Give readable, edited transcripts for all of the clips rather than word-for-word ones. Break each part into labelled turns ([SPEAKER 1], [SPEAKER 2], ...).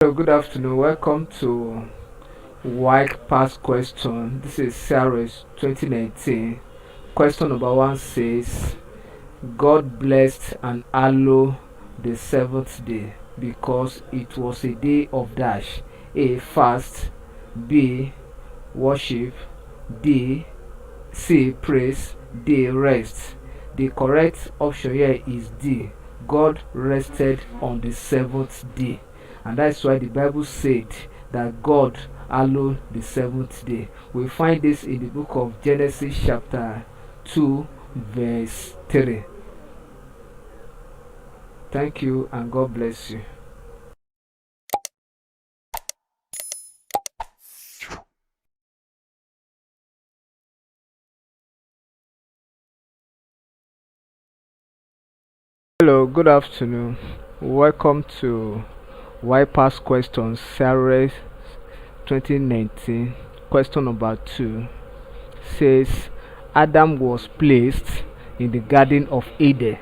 [SPEAKER 1] Hello, good afternoon. Welcome to Waec Past Question. This is Sarah's 2019. Question number one says, God blessed and hallowed the seventh day because it was a day of dash. A. Fast. B. Worship. C. Praise. D. Rest. The correct option here is D. God rested on the seventh day. And that's why the Bible said that God hallowed the seventh day. We find this in the book of Genesis chapter 2 verse 3. Thank you and God bless you. Hello, good afternoon. Welcome to Why Past Questions Series 2019. Question number 2 says Adam was placed in the Garden of Eden,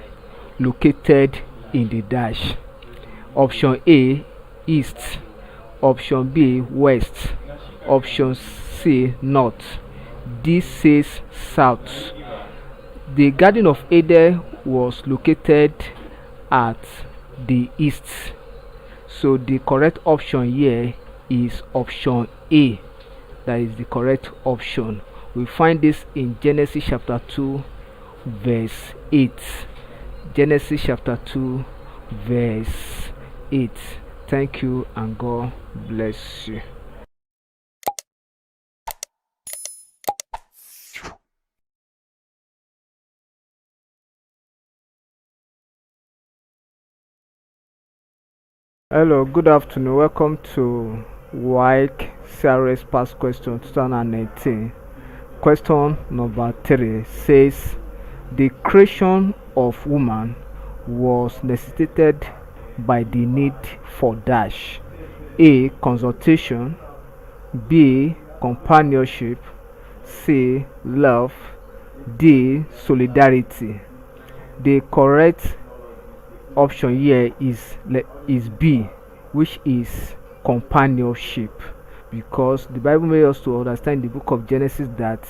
[SPEAKER 1] located in the dash. Option A, east. Option B, west. Option C, north. D says south. The Garden of Eden was located at the east. So the correct option here is option A. That is the correct option. We find this in Genesis chapter 2 verse 8. Genesis chapter 2 verse 8. Thank you and God bless you. Hello, good afternoon. Welcome to Waec Series Past Question 2019. Question number 3 says the creation of woman was necessitated by the need for dash. A. Consultation. B. Companionship. C. Love. D. Solidarity. The correct option here is B, which is companionship, because the Bible made us to understand in the book of Genesis that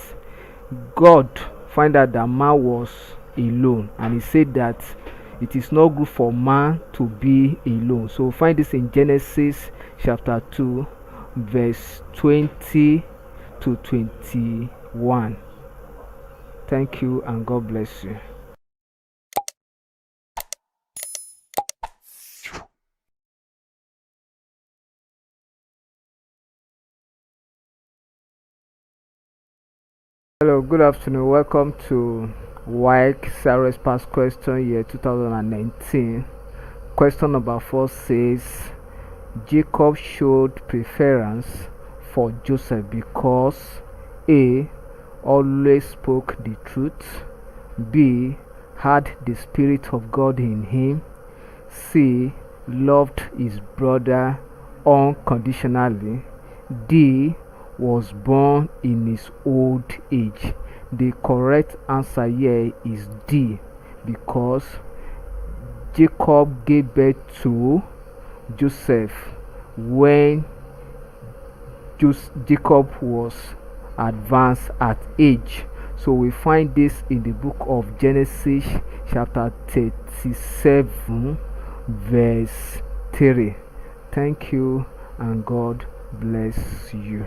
[SPEAKER 1] God found out that man was alone, and he said that it is not good for man to be alone. So we find this in Genesis chapter 2 verse 20 to 21. Thank you and God bless you. Hello, good afternoon. Welcome to Waec Series Past Question year 2019. Question number 4 says Jacob showed preference for Joseph because A. always spoke the truth. B. had the Spirit of God in him. C. loved his brother unconditionally. D. was born in his old age. The correct answer here is D, because Jacob gave birth to Joseph when Jacob was advanced at age. So we find this in the book of Genesis chapter 37 verse 3. Thank you and God bless you.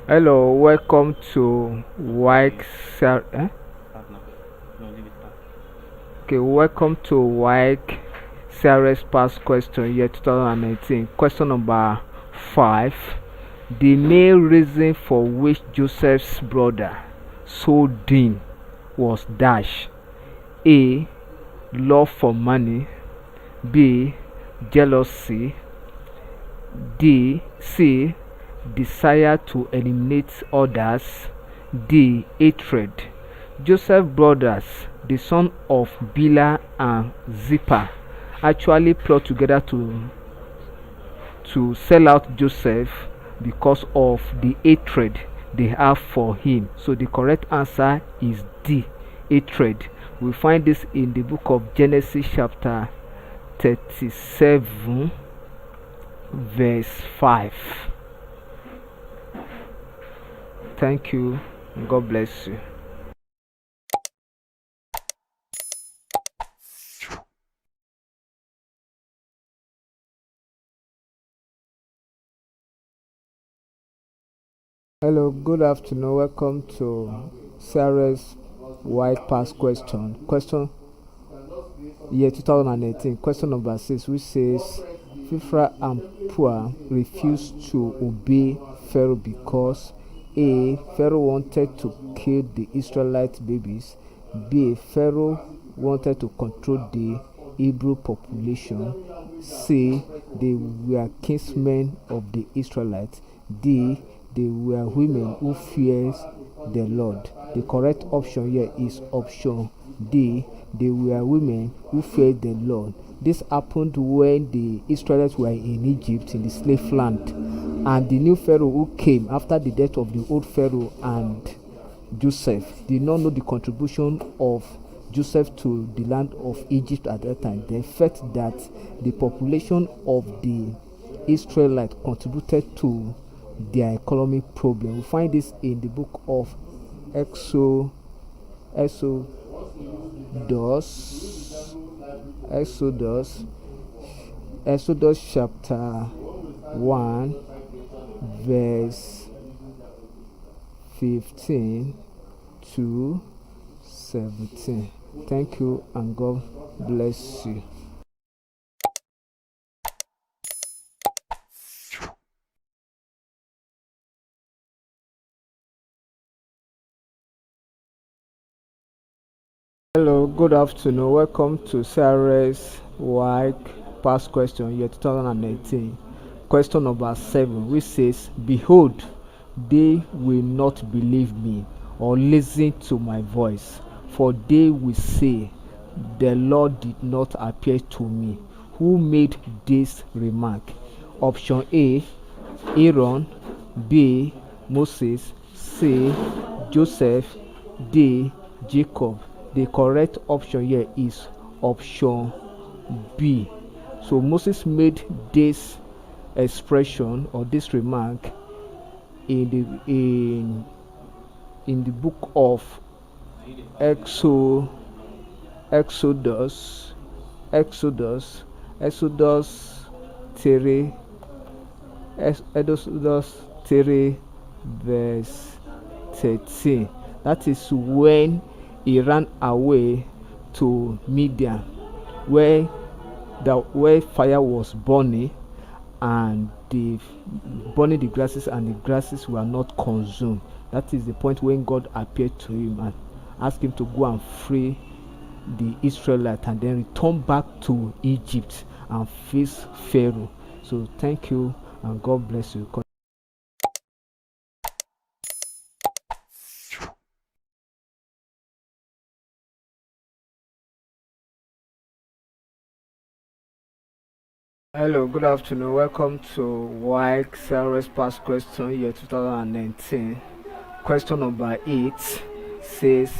[SPEAKER 1] Hello, welcome to Waec. Welcome to Waec Series Past Question year 2019. Question number 5. The main reason for which Joseph's brother sold him was dash. A. love for money. B. jealousy. C. desire to eliminate others. D. hatred. Joseph's brothers, the son of Bilhah and Zilpah, actually plot together to sell out Joseph because of the hatred they have for him. So the correct answer is D, hatred. We find this in the book of Genesis chapter 37 verse 5. Thank you. God bless you. Hello, good afternoon. Welcome to Sarah's White Pass question. Question year 2018. Question number 6, which says Fifra and Pua refused to obey Pharaoh because A. Pharaoh wanted to kill the Israelite babies. B. Pharaoh wanted to control the Hebrew population. C. They were kinsmen of the Israelites. D. They were women who feared the Lord. The correct option here is option D. They were women who feared the Lord. This happened when the Israelites were in Egypt, in the slave land, and the new Pharaoh who came after the death of the old Pharaoh and Joseph did not know the contribution of Joseph to the land of Egypt at that time. They felt that the population of the Israelites contributed to their economic problem. We find this in the book of Exodus chapter 1 verse 15 to 17. Thank you and God bless you. Hello, good afternoon. Welcome to Sarah's Waec Past Question, year 2018. Question number 7, which says, Behold, they will not believe me or listen to my voice, for they will say, The Lord did not appear to me. Who made this remark? Option A, Aaron. B, Moses. C, Joseph. D, Jacob. The correct option here is option B. So Moses made this expression or this remark in the book of Exodus Exodus 3 Exodus 3 verse 13. That is when he ran away to Midian, where fire was burning, and burning the grasses, and the grasses were not consumed. That is the point when God appeared to him and asked him to go and free the Israelites and then return back to Egypt and face Pharaoh. So thank you and God bless you. Hello, good afternoon. Welcome to Waec Sarah's Past Question, year 2019. Question number 8 says,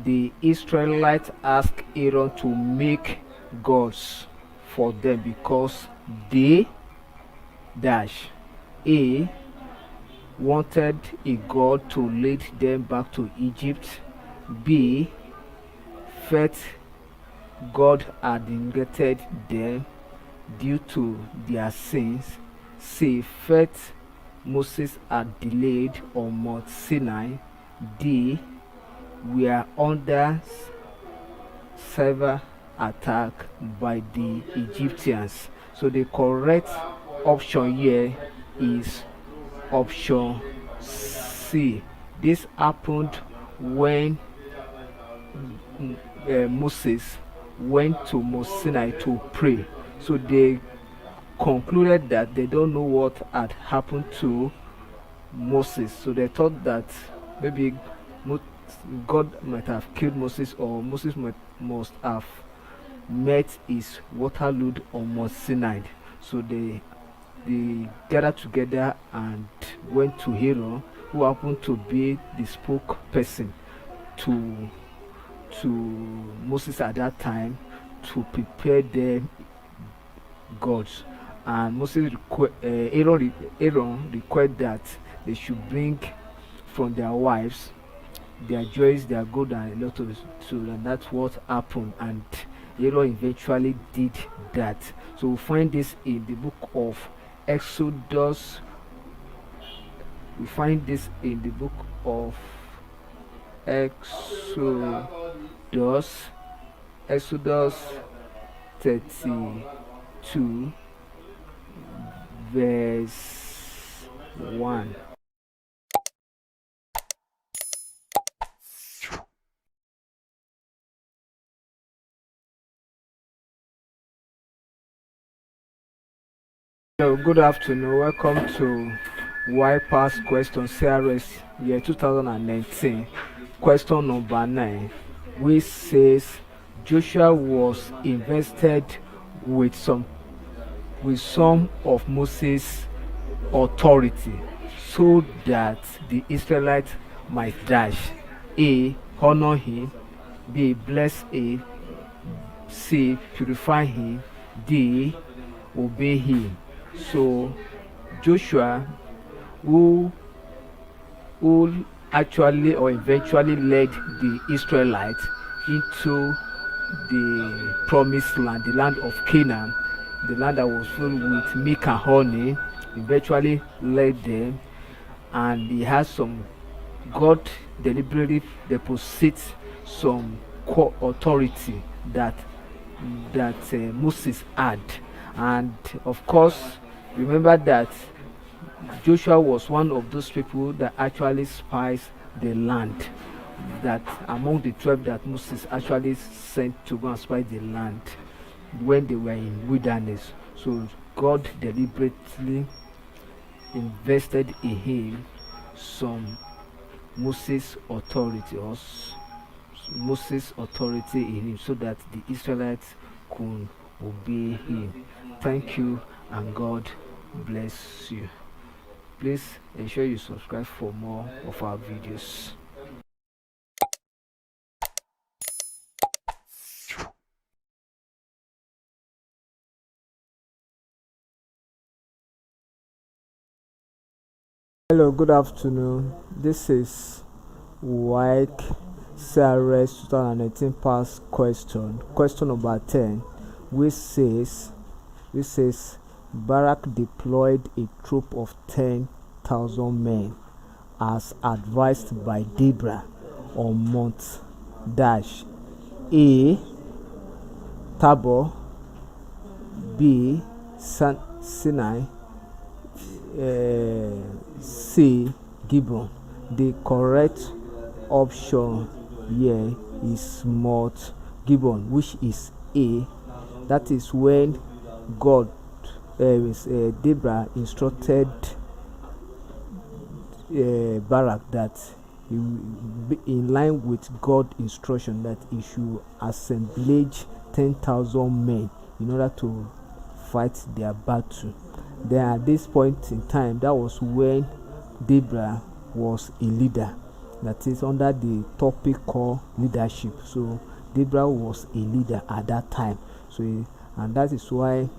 [SPEAKER 1] The Israelites asked Aaron to make gods for them because they dash A, wanted a god to lead them back to Egypt. B, felt God had neglected them due to their sins. C, felt Moses had delayed on Mount Sinai. D, were under severe attack by the Egyptians. So the correct option here is option C. This happened when Moses went to Mount Sinai to pray. So they concluded that they don't know what had happened to Moses. So they thought that maybe God might have killed Moses, or Moses must have met his water load on Mount Sinai. So they they gathered together and went to Aaron, who happened to be the spokesperson to Moses at that time, to prepare them gods. And Aaron required that they should bring from their wives their joys, their good, and a lot of so, and that's what happened. And Aaron eventually did that. So we find this in the book of Exodus. We find this in the book of Exodus, Exodus 32, verse 1. Hello, good afternoon. Welcome to Why Past Question Series year 2019. Question number 9, which says Joshua was invested with some of Moses' authority so that the Israelites might dash A. Honor him, B. Bless him, C. Purify him, D. Obey him. So Joshua, who actually or eventually led the Israelites into the promised land, the land of Canaan, the land that was filled with milk and honey, eventually led them. And he has some, God deliberately deposits some core authority that Moses had. And of course, remember that Joshua was one of those people that actually spies the land, that among the 12 that Moses actually sent to go and spy the land when they were in wilderness. So God deliberately invested in him some Moses authority, Moses authority in him, so that the Israelites could obey him. Thank you, and God bless you. Please ensure you subscribe for more of our videos. Hello, good afternoon. This is Waec Series 2019 past question. Question number 10, which says Barak deployed a troop of 10,000 men as advised by Deborah on Mount Dash. A. Tabor, B. Sinai, C. Gibeon. The correct option here is Mount Gibeon, which is A. That is when God, Deborah instructed Barak that he will be in line with God's instruction that he should assemblage 10,000 men in order to fight their battle. Then at this point in time, that was when Deborah was a leader, that is under the topic called leadership. So Deborah was a leader at that time. So and that is why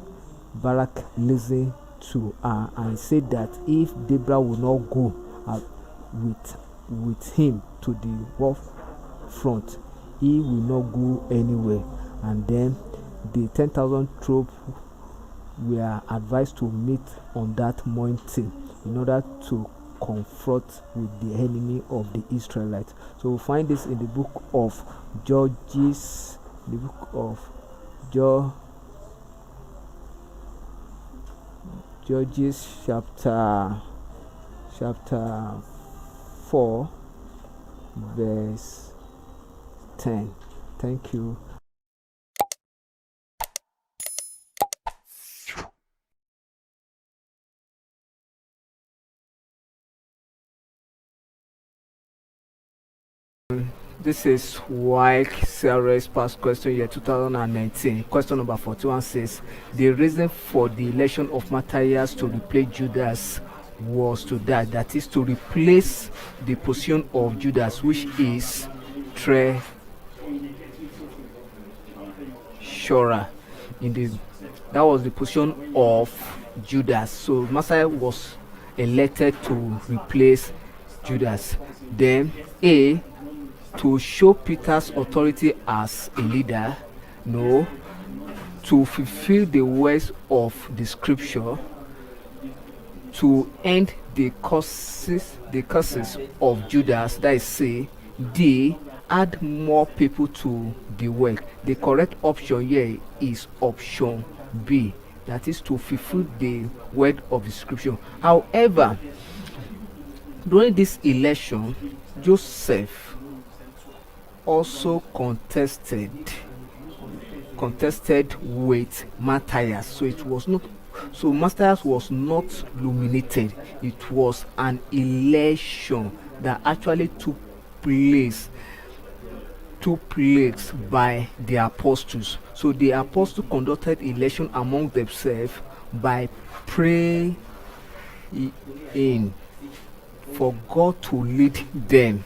[SPEAKER 1] Barak listened to her and said that if Deborah will not go with him to the war front, he will not go anywhere. And then the 10,000 troops were advised to meet on that mountain in order to confront with the enemy of the Israelites. So we find this in the book of Judges, the book of Judges chapter 4 verse 10. Thank you. This is Waec series past question year 2019. Question number 41 says the reason for the election of Matthias to replace Judas was to that is to replace the position of Judas, which is treasurer. That was the position of Judas. So Matthias was elected to replace Judas. Then A, to show Peter's authority as a leader. No. To fulfill the words of the scripture. To end the curses of Judas. That is C. D, add more people to the work. The correct option here is option B. That is to fulfill the word of the scripture. However, during this election, Joseph also contested with Matthias. So Matthias was not nominated. It was an election that actually took place by the apostles. So the apostles conducted election among themselves by praying for God to lead them,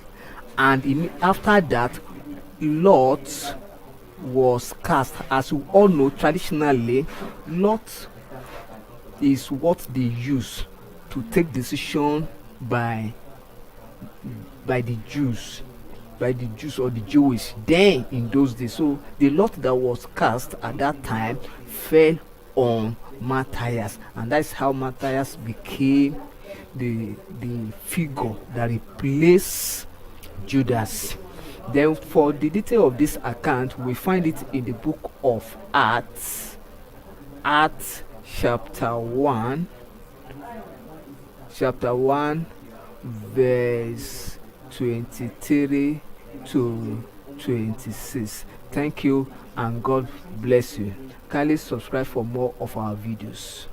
[SPEAKER 1] and after that, lot was cast. As we all know, traditionally, lot is what they use to take decision by the Jews or the Jewish then in those days. So the lot that was cast at that time fell on Matthias, and that's how Matthias became the figure that replaced Judas. Then for the detail of this account, we find it in the book of Acts chapter 1 verse 23 to 26. Thank you and God bless you. Kindly subscribe for more of our videos.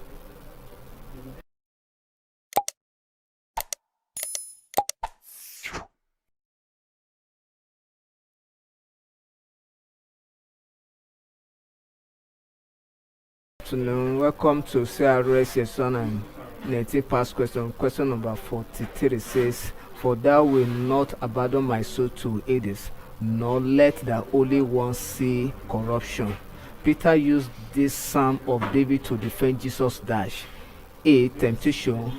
[SPEAKER 1] Welcome to CRS Lesson and 19 past question. Question number 43 says, for thou wilt not abandon my soul to Hades, nor let the Holy One see corruption. Peter used this Psalm of David to defend Jesus' dash. A, temptation.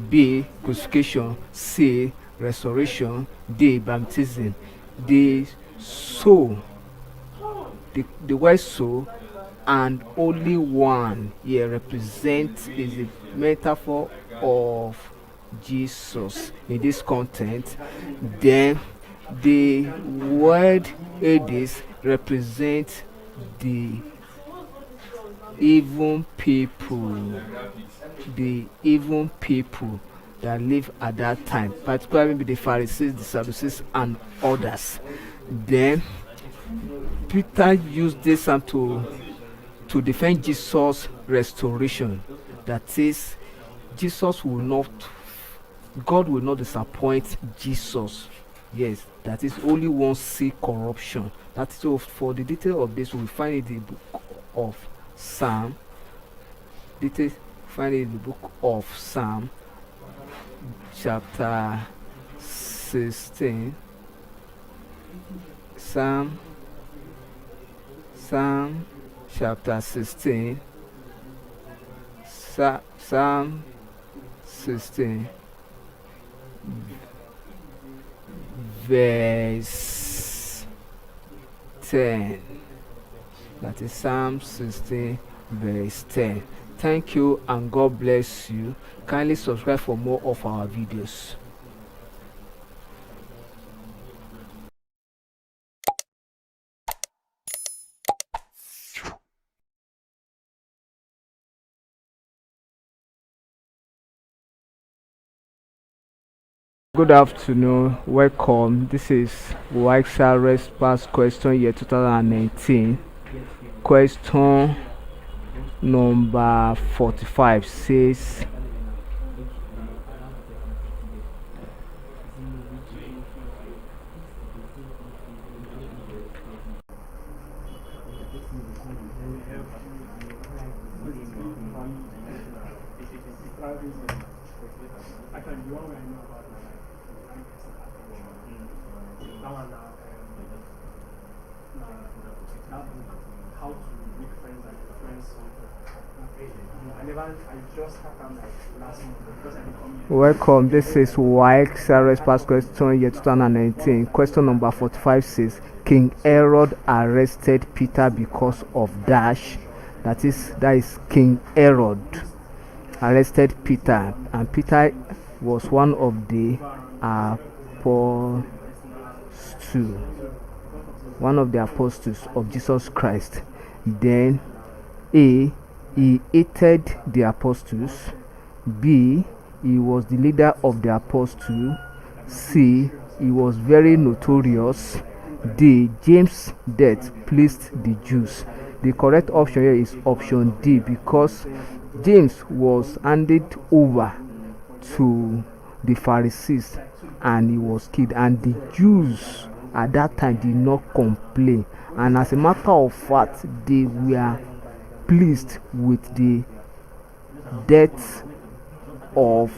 [SPEAKER 1] B, crucifixion. C, resurrection. D, baptism. The soul, the word soul and Holy One here represents is a metaphor of Jesus in this content. Then the word Hades represents the evil people that live at that time, particularly the Pharisees, the Sadducees, and others. Then Peter used this to defend Jesus' restoration. That is, God will not disappoint Jesus. Yes, that is, only one see corruption. That is, so for the detail of this, we find it in the book of Psalm. Find it in the book of Psalm, chapter 16. Psalm chapter 16. Psalm 16 verse 10. That is Psalm 16 verse 10. Thank you and God bless you. Kindly subscribe for more of our videos. Good afternoon, welcome. This is Wassce past question year 2019. Question number 45 says, Welcome, this is Waec Sarah's past question year 2019. Question number 45 says King Herod arrested Peter because of dash. That is King Herod arrested Peter, and Peter was one of the apostles, of Jesus Christ. Then A, he hated the apostles. B, he was the leader of the apostles. C, he was very notorious. D, James' death pleased the Jews. The correct option here is option D, because James was handed over to the Pharisees and he was killed, and the Jews at that time did not complain, and as a matter of fact they were pleased with the death of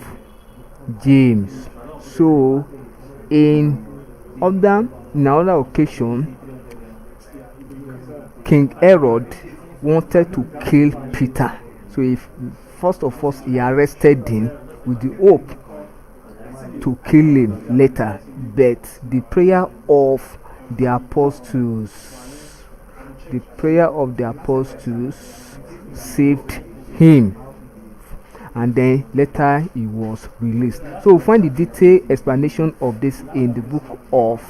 [SPEAKER 1] James. So in another occasion, King Herod wanted to kill Peter. So if first of all he arrested him with the hope to kill him later, but the prayer of the apostles saved him, and then later he was released. So we find the detailed explanation of this in the book of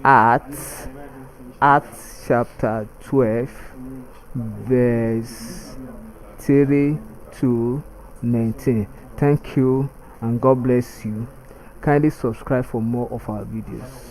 [SPEAKER 1] Acts chapter 12 verse 3 to 19. Thank you and God bless you. Kindly subscribe for more of our videos.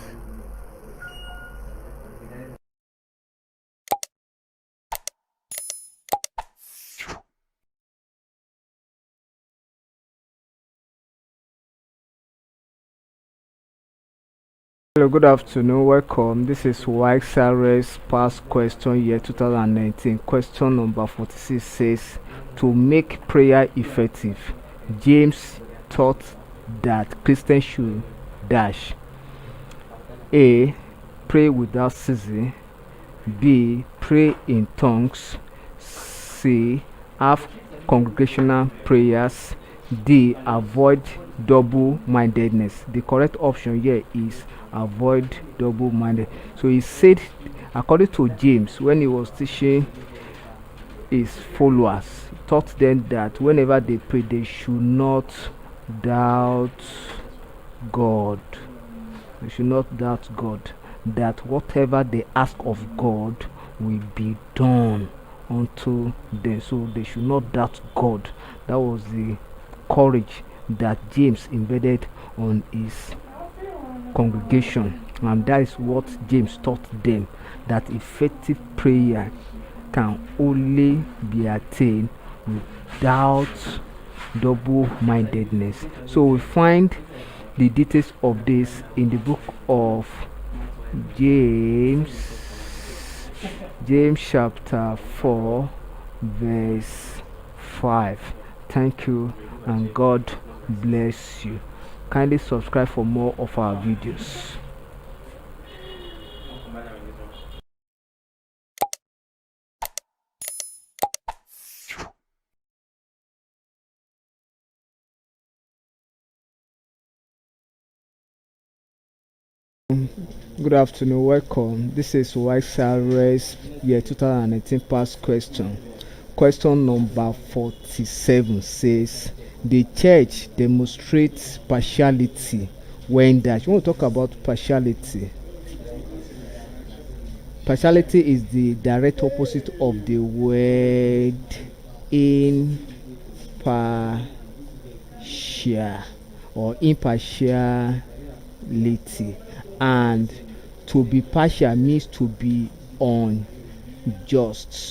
[SPEAKER 1] Hello, good afternoon, welcome. This is Wassce's past question year 2019. Question number 46 says, to make prayer effective, James taught that Christians should dash. A, pray without ceasing. B, pray in tongues. C, have congregational prayers. D, avoid double-mindedness. The correct option here is avoid double-minded. So he said, according to James, when he was teaching his followers, he taught them that whenever they pray, they should not doubt God. They should not doubt God. That whatever they ask of God will be done unto them. So they should not doubt God. That was the courage that James embedded on his congregation, and that is what James taught them, that effective prayer can only be attained without double-mindedness. So we find the details of this in the book of James chapter 4 verse 5. Thank you and God bless you. Kindly subscribe for more of our videos. Good afternoon, welcome. This is Wassce's year 2019 past question. Question number 47 says, the church demonstrates partiality when dash. We want to talk about partiality. Partiality is the direct opposite of the word impartial or impartiality, and to be partial means to be unjust,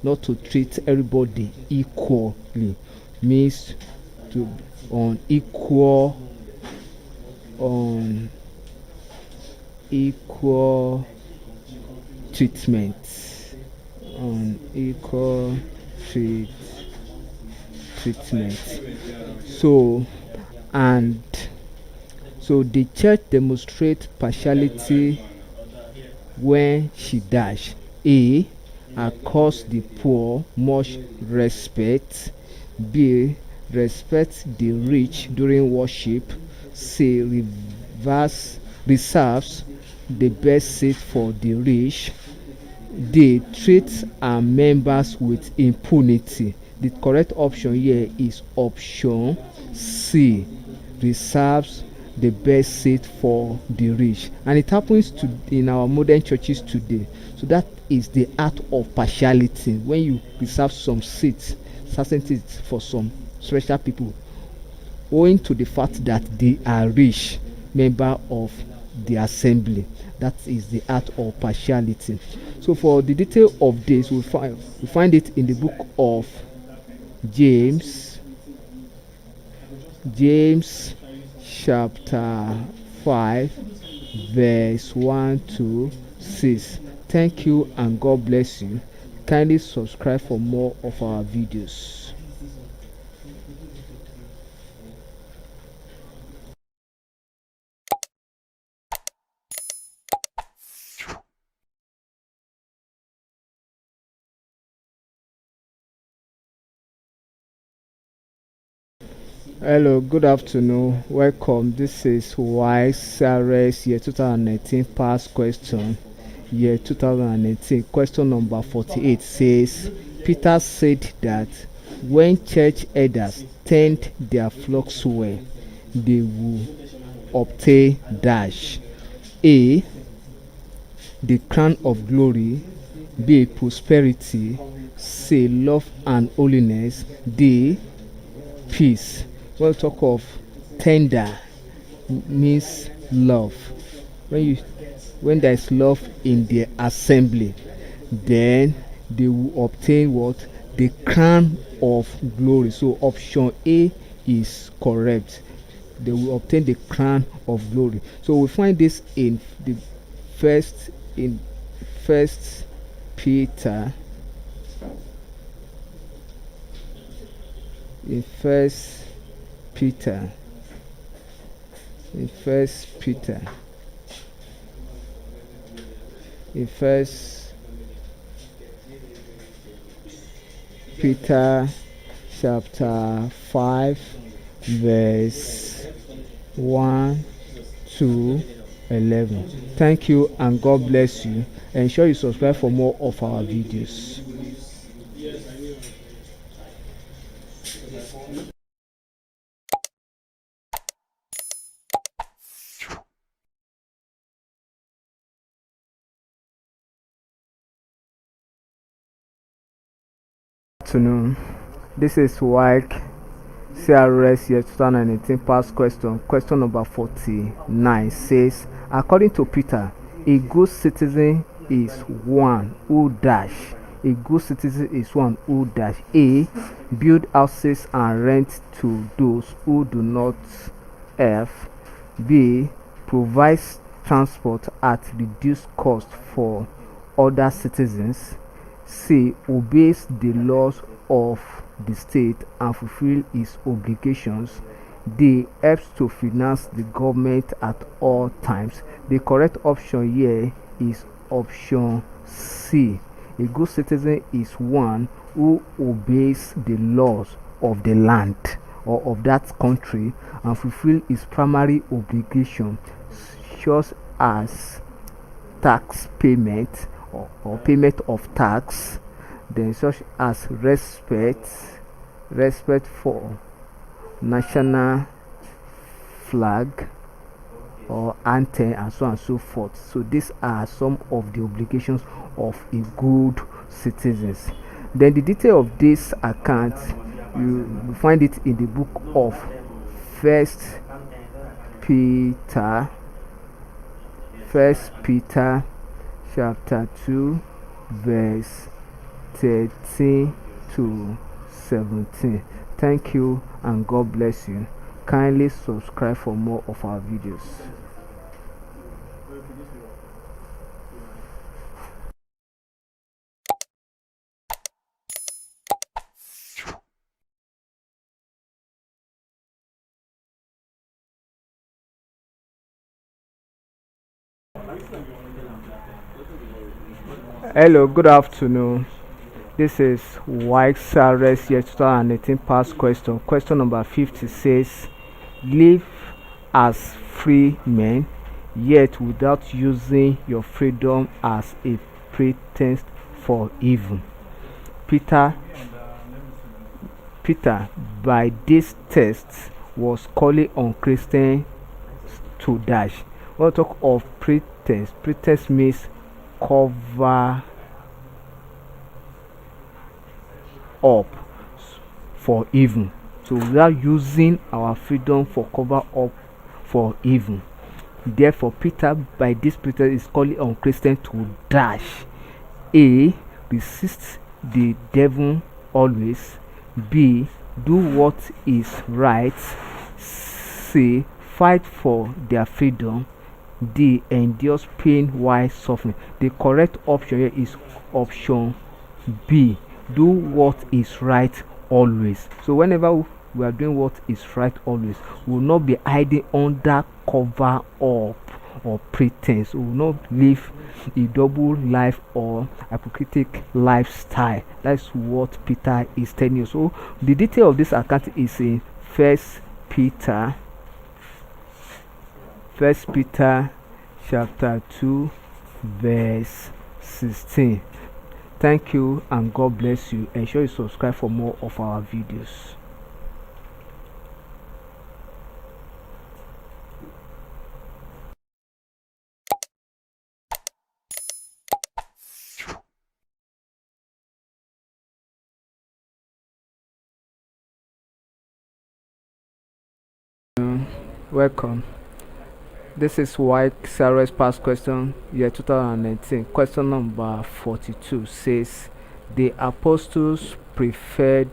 [SPEAKER 1] not to treat everybody equally, means to be unequal treatment, unequal treat treatment. So and so the church demonstrate partiality when she dash A. Across the poor much respect. B. Respect the rich during worship. C. Reserves the best seat for the rich. D. Treat her members with impunity. The correct option here is option C. Reserves the best seat for the rich, and it happens to in our modern churches today. So that is the art of partiality, when you reserve some seats, certain seats for some special people, owing to the fact that they are rich member of the assembly. That is the art of partiality. So for the detail of this, we find it in the book of James, James chapter 5, verse 1 to 6. Thank you and God bless you. Kindly subscribe for more of our videos. Hello, good afternoon. Welcome. This is Wassce year 2019 past question. Year 2018 question number 48 says, Peter said that when church elders tend their flocks well, they will obtain dash A. The crown of glory. B. Prosperity. C. Love and holiness. D. Peace. When we talk of tender, means love. When there is love in the assembly, then they will obtain what? The crown of glory. So option A is correct. They will obtain the crown of glory. So we find this in the first Peter, in Peter first Peter in first Peter chapter 5, verse 1 to 11. Thank you and God bless you. Ensure you subscribe for more of our videos. Afternoon. This is Waec CRS year 2018 past question. Question number 49 says, according to Peter, a good citizen is one who dash. A good citizen is one who dash A. Build houses and rent to those who do not have. B. Provides transport at reduced cost for other citizens. C. Obeys the laws of the state and fulfill its obligations. D. Helps to finance the government at all times. The correct option here is option C. A good citizen is one who obeys the laws of the land or of that country and fulfill its primary obligation, such as tax payment or payment of tax, then such as respect for national flag or anthem, and so on and so forth. So these are some of the obligations of a good citizens. Then the detail of this account, you find it in the book of first Peter chapter 2, verse 13 to 17. Thank you and God bless you. Kindly subscribe for more of our videos. Hello, good afternoon. This is Waec year 2018 past question. Question number 50 says, live as free men, yet without using your freedom as a pretense for evil. Peter, Peter, by this text, was calling on Christians to dash. When we talk of pretense, pretense means cover up for evil. So we are using our freedom for cover up for evil. Therefore, Peter, by this pretense, is calling on Christians to dash. A. Resist the devil always. B. Do what is right. C. Fight for their freedom. D. Endure pain while suffering. The correct option here is option B. Do what is right always. So whenever we are doing what is right always, we will not be hiding under cover up or pretense. We will not live a double life or hypocritical lifestyle. That's what Peter is telling you. So the detail of this account is in First Peter chapter 2 verse 16. Thank you and God bless you. Ensure you subscribe for more of our videos. Welcome. This is Waec Sarah's past question year 2019. Question number 42 says, the apostles preferred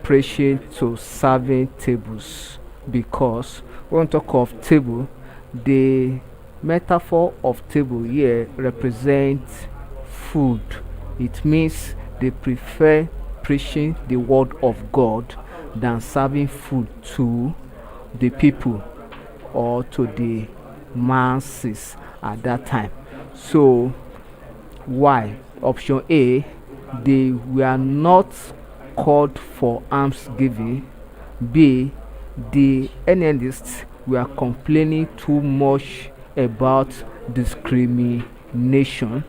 [SPEAKER 1] preaching to serving tables because when we talk of table, the metaphor of table here represents food. It means they prefer preaching the word of God than serving food to the people or to the masses at that time. So why? Option A, they were not called for almsgiving. B, the analysts were complaining too much about discrimination.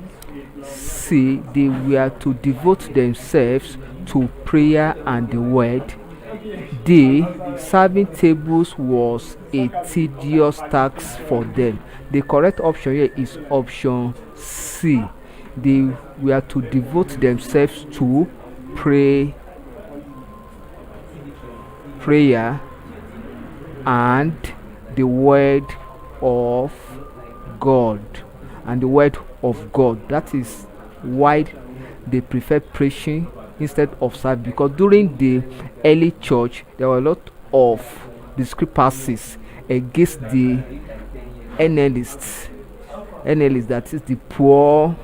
[SPEAKER 1] C, they were to devote themselves to prayer and the word. D, serving tables was a tedious task for them. The correct option here is option C. They were to devote themselves to prayer and the word of God. And the word of God. That is why they prefer preaching instead of serving, because during the early church there were a lot of discrepancies against the analysts, that is the poor,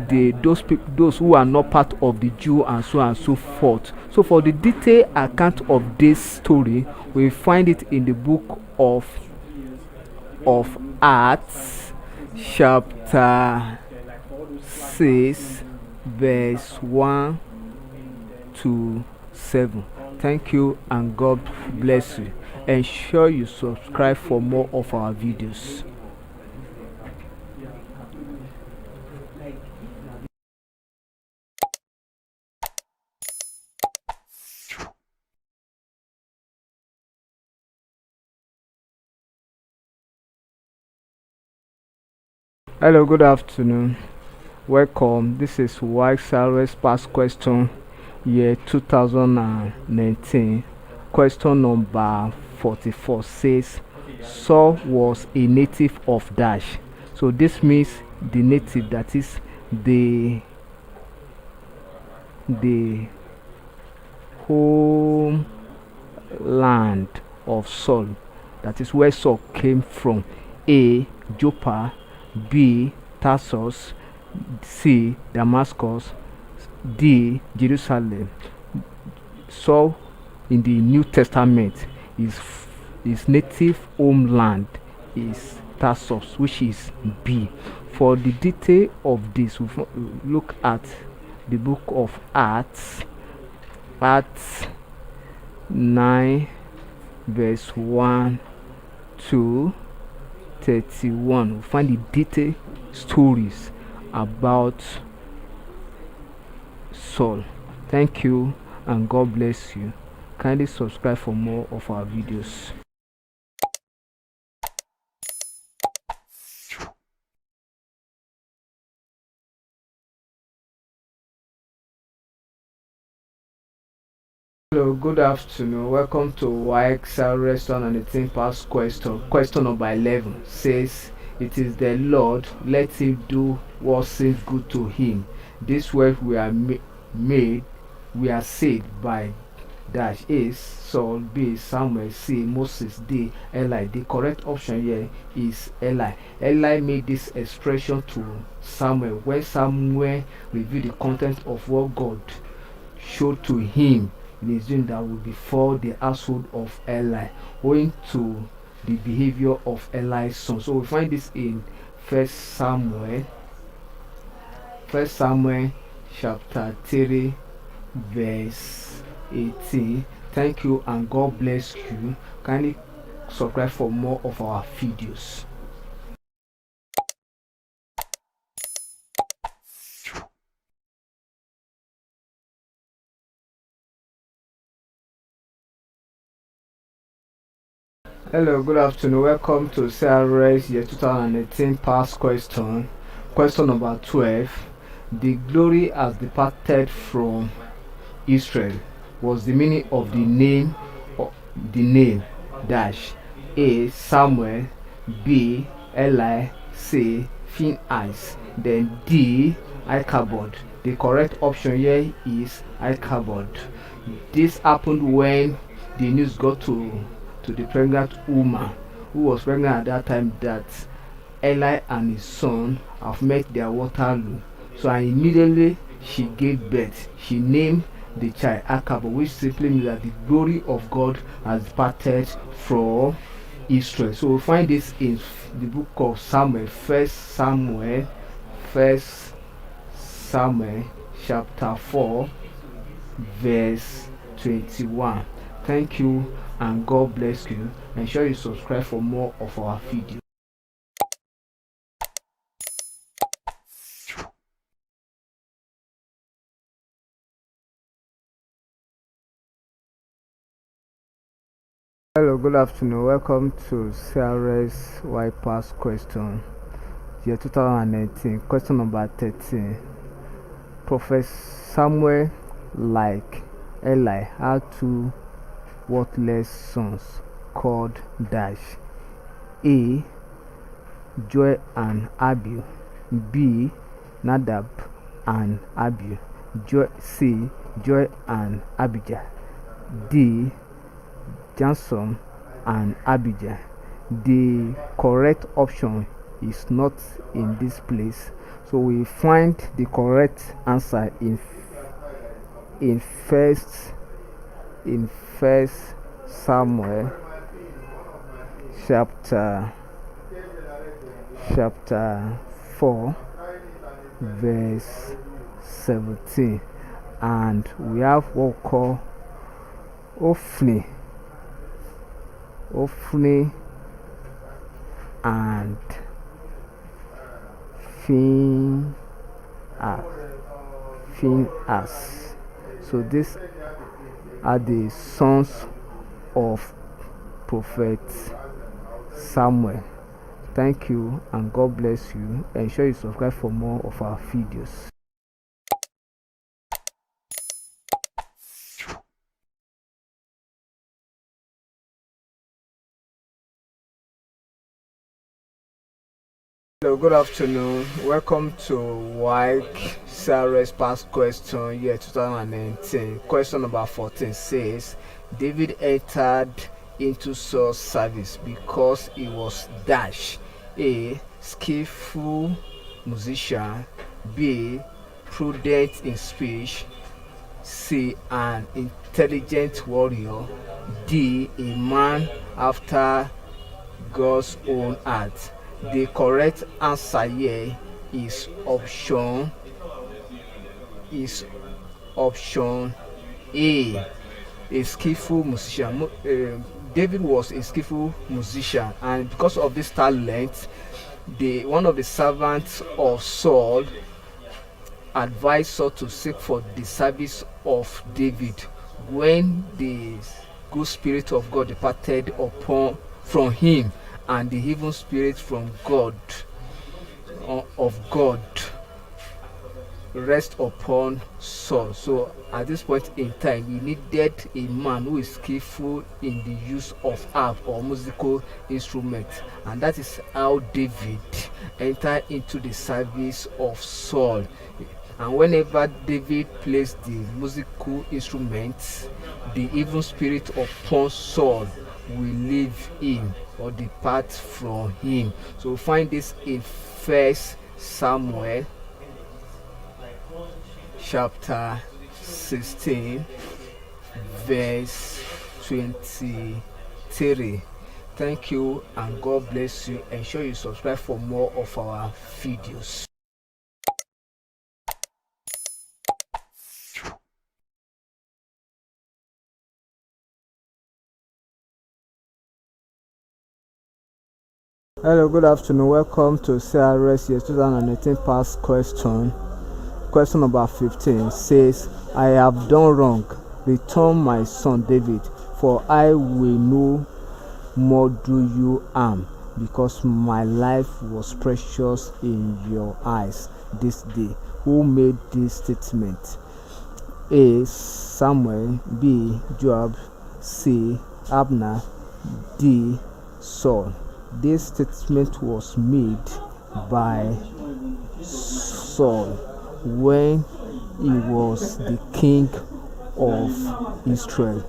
[SPEAKER 1] those who are not part of the Jew, and so on and so forth. So for the detailed account of this story, we find it in the book of Acts chapter 6 verse 1 to 7. Thank you and God bless you. Ensure you subscribe for more of our videos. Hello, good afternoon. Welcome. This is Waec past question year 2019. Question number 44 says, Saul was a native of Dash. So this means the native, that is the homeland of Saul, that is where Saul came from. A. Joppa. B. Tarsus. C. Damascus. D. Jerusalem. Saul in the New Testament, his native homeland is Tarsus, which is B. For the detail of this, we look at the book of Acts 9 verse 1 to 31. We find the detailed stories about Saul. Thank you and God bless you. Kindly subscribe for more of our videos. Hello, good afternoon. Welcome to Waec restaurant and the thing past question. Question number 11 says, "It is the Lord, let him do what seems good to him. This work we are made, we are saved by dash A Saul, B Samuel, C Moses, D Eli." The correct option here is Eli. Eli made this expression to Samuel when Samuel reviewed the content of what God showed to him in his dream that would befall the household of Eli, owing to the behavior of Eli's son. So we find this in First Samuel chapter 3 verse 18. Thank you and God bless you. Kindly subscribe for more of our videos. Hello, good afternoon. Welcome to CRS year 2018 past question. Question number 12. The glory has departed from Israel. Was the meaning of the name dash A Samuel, B Eli, C Phinehas, then D Ichabod. The correct option here is Ichabod. This happened when the news got to the pregnant woman who was pregnant at that time that Eli and his son have met their Waterloo. So immediately she gave birth. She named the child Ichabod, which simply means that the glory of God has departed from Israel. So we find this in the book of Samuel, First Samuel chapter 4 verse 21. Thank you and God bless you. Ensure you subscribe for more of our videos. Hello, good afternoon. Welcome to CRS Y Pass question year 2019. Question number 13. Prophet Samuel, like Eli, had two worthless sons called dash A Joy and Abiu, B Nadab and Abiu, C Joy and Abijah, D Johnson and Abijah. The correct option is not in this place, so we find the correct answer in first Samuel chapter 4 verse 17, and we have what we call Affliate and Phinehas. So these are the sons of Prophet Samuel. Thank you and God bless you. Ensure you subscribe for more of our videos. Hello, good afternoon. Welcome to Waec Sarah's past question year 2019. Question number 14 says, David entered into Saul's service because he was dash A skillful musician, B prudent in speech, C an intelligent warrior, D a man after God's own heart. The correct answer here is option A, a skillful musician. David was a skillful musician, and because of this talent, one of the servants of Saul advised Saul to seek for the service of David when the good spirit of God departed from him, and the evil spirit from God of God rest upon Saul. So at this point in time, we needed a man who is skillful in the use of harp or musical instruments, and that is how David entered into the service of Saul. And whenever David plays the musical instruments, the evil spirit upon Saul will leave him or depart from him. So we find this in 1 Samuel chapter 16 verse 23. Thank you, and God bless you. Ensure you subscribe for more of our videos. Hello, good afternoon. Welcome to CRS year 2018 past question. Question number 15 says, I have done wrong. Return my son David, for I will no more do you harm, because my life was precious in your eyes this day. Who made this statement? A. Samuel. B. Joab. C. Abner. D. Saul. This statement was made by Saul when he was the king of Israel.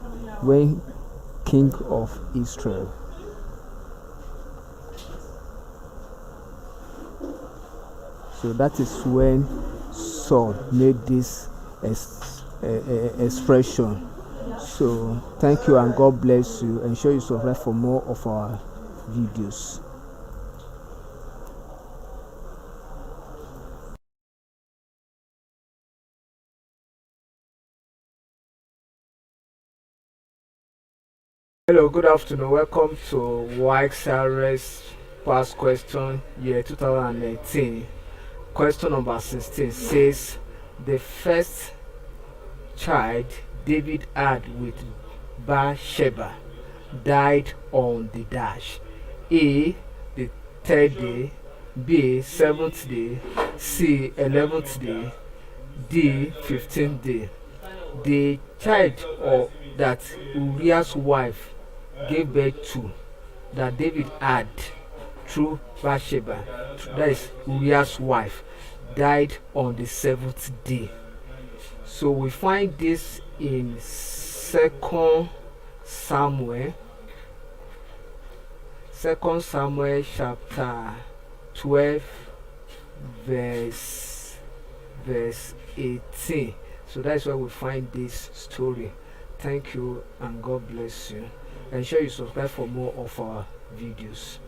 [SPEAKER 1] So that is when Saul made this expression. So thank you, and God bless you. Ensure you subscribe for more of our videos. Hello, good afternoon. Welcome to Waec past question year 2018. Question number 16 says, the first child David had with Bathsheba died on the dash. A. the 3rd day. B. 7th day. C. 11th day. D. 15th day. The child that Uriah's wife gave birth to, that David had through Bathsheba, that is Uriah's wife, died on the 7th day. So we find this in 2 Samuel chapter 12 verse 18. So that's where we find this story. Thank you, and God bless you. Ensure you subscribe for more of our videos.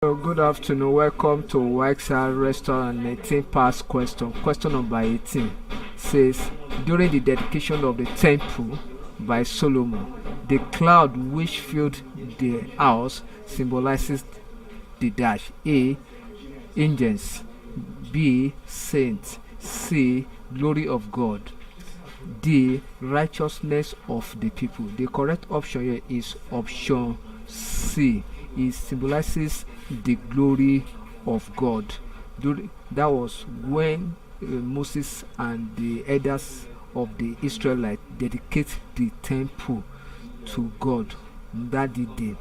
[SPEAKER 1] Hello, good afternoon. Welcome to Waec Restaurant 18 past question. Question number 18 says, during the dedication of the temple by Solomon, the cloud which filled the house symbolizes the dash. A. Angels. B. Saints. C. Glory of God. D. Righteousness of the people. The correct option here is option C. It symbolizes the glory of God. That was when Moses and the elders of the Israelites dedicate the temple to God that day.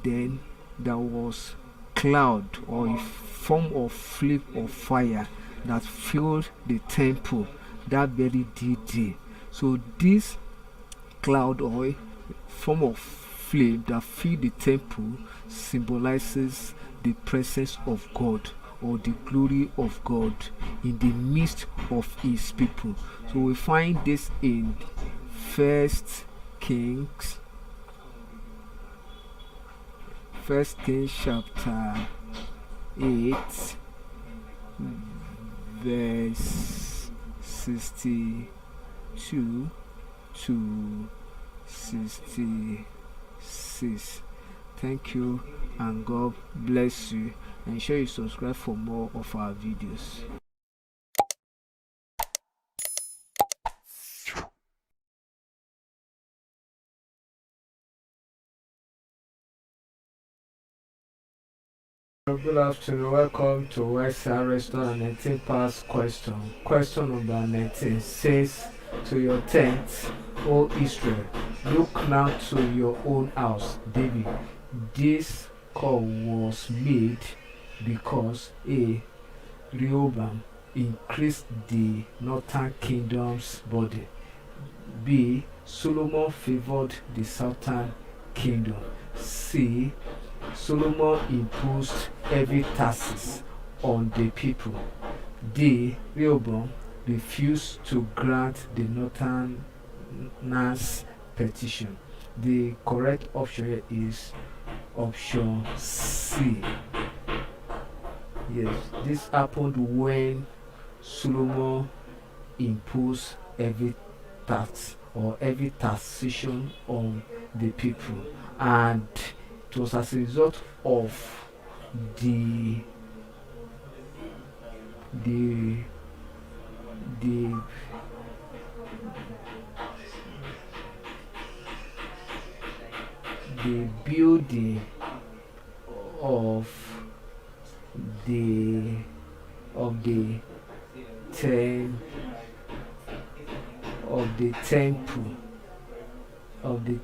[SPEAKER 1] Then there was cloud or a form of flame of fire that filled the temple that very day. So this cloud or a form of flame that filled the temple symbolizes the presence of God or the glory of God in the midst of his people. So we find this in First Kings, chapter 8, verse 62 to 66. Thank you and God bless you. Ensure you subscribe for more of our videos. Good afternoon, welcome to Wassce Restaurant 19 past question. Question number 19 says, to your tent, O Israel, look now to your own house, David. This call was made because A. Rehoboam increased the northern kingdom's body. B. Solomon favored the southern kingdom. C. Solomon imposed heavy taxes on the people. D. Rehoboam refused to grant the northerners' petition. The correct option here is option C. Yes, this happened when Solomon imposed heavy tax or heavy taxation on the people, and it was as a result of the building of the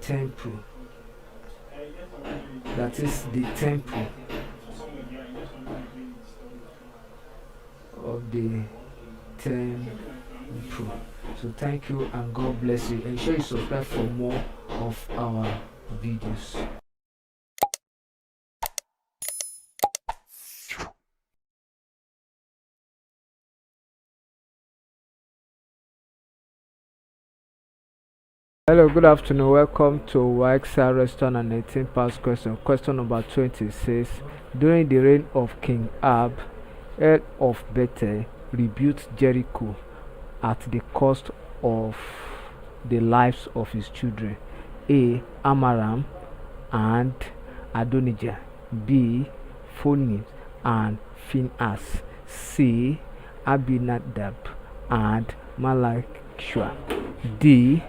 [SPEAKER 1] temple, that is the temple of the temple. So thank you and God bless you. Ensure you subscribe for more of our videos. Hello, good afternoon. Welcome to Waec Restaurant and 18 past question. Question number 20 says, during the reign of King Ahab, heir of Bethel, rebuilt Jericho at the cost of the lives of his children. A. Amaram and Adonijah. B. Phonim and Phinehas. C. Abinadab and Malachshua. D.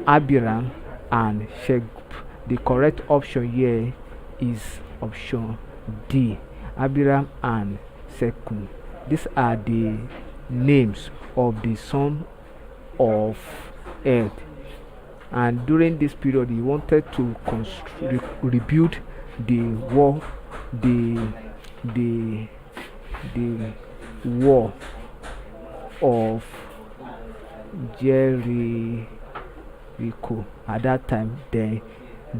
[SPEAKER 1] Abiram and Shegub. The correct option here is option D. Abiram and Shegub. These are the names of the son of Ed, and during this period he wanted to rebuild the wall, the wall of Jericho. At that time, then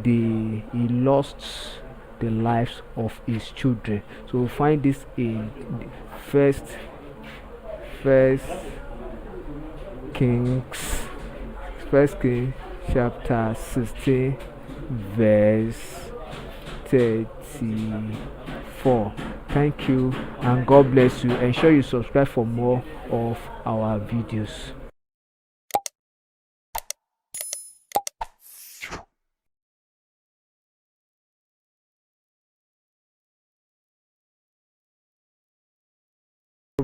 [SPEAKER 1] he lost the lives of his children. So we find this in the first Kings chapter 16 verse 34. Thank you and God bless you. Ensure you subscribe for more of our videos.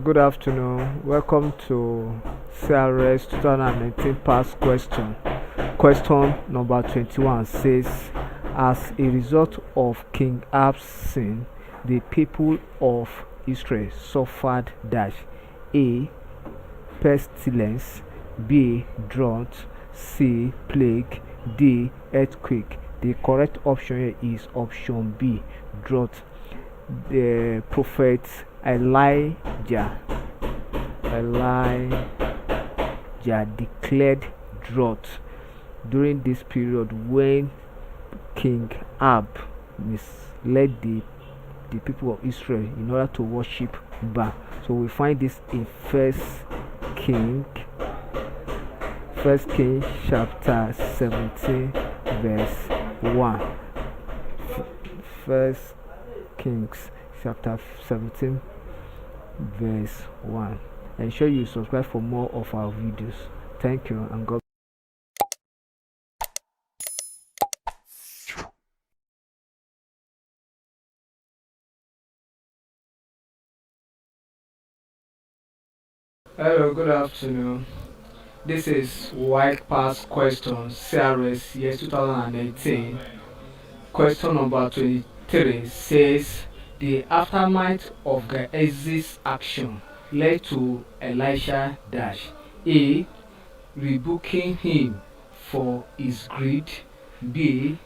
[SPEAKER 1] Good afternoon. Welcome to CRS 2019 past question. Question number 21 says, as a result of King Ahab's sin, the people of Israel suffered dash A. pestilence, B. drought, C. plague, D. earthquake. The correct option here is option B. Drought. The prophet Elijah declared drought during this period when King Ahab misled the the people of Israel in order to worship Baal. So we find this in King chapter 17 verse 1. First Kings chapter 17 verse 1. Ensure you subscribe for more of our videos. Thank you and God. Hello, good afternoon. This is Waec Past Questions CRS year 2018. Question number 23 says, the aftermath of Gehazi's action led to Elisha dash A. Rebuking him for his greed, B.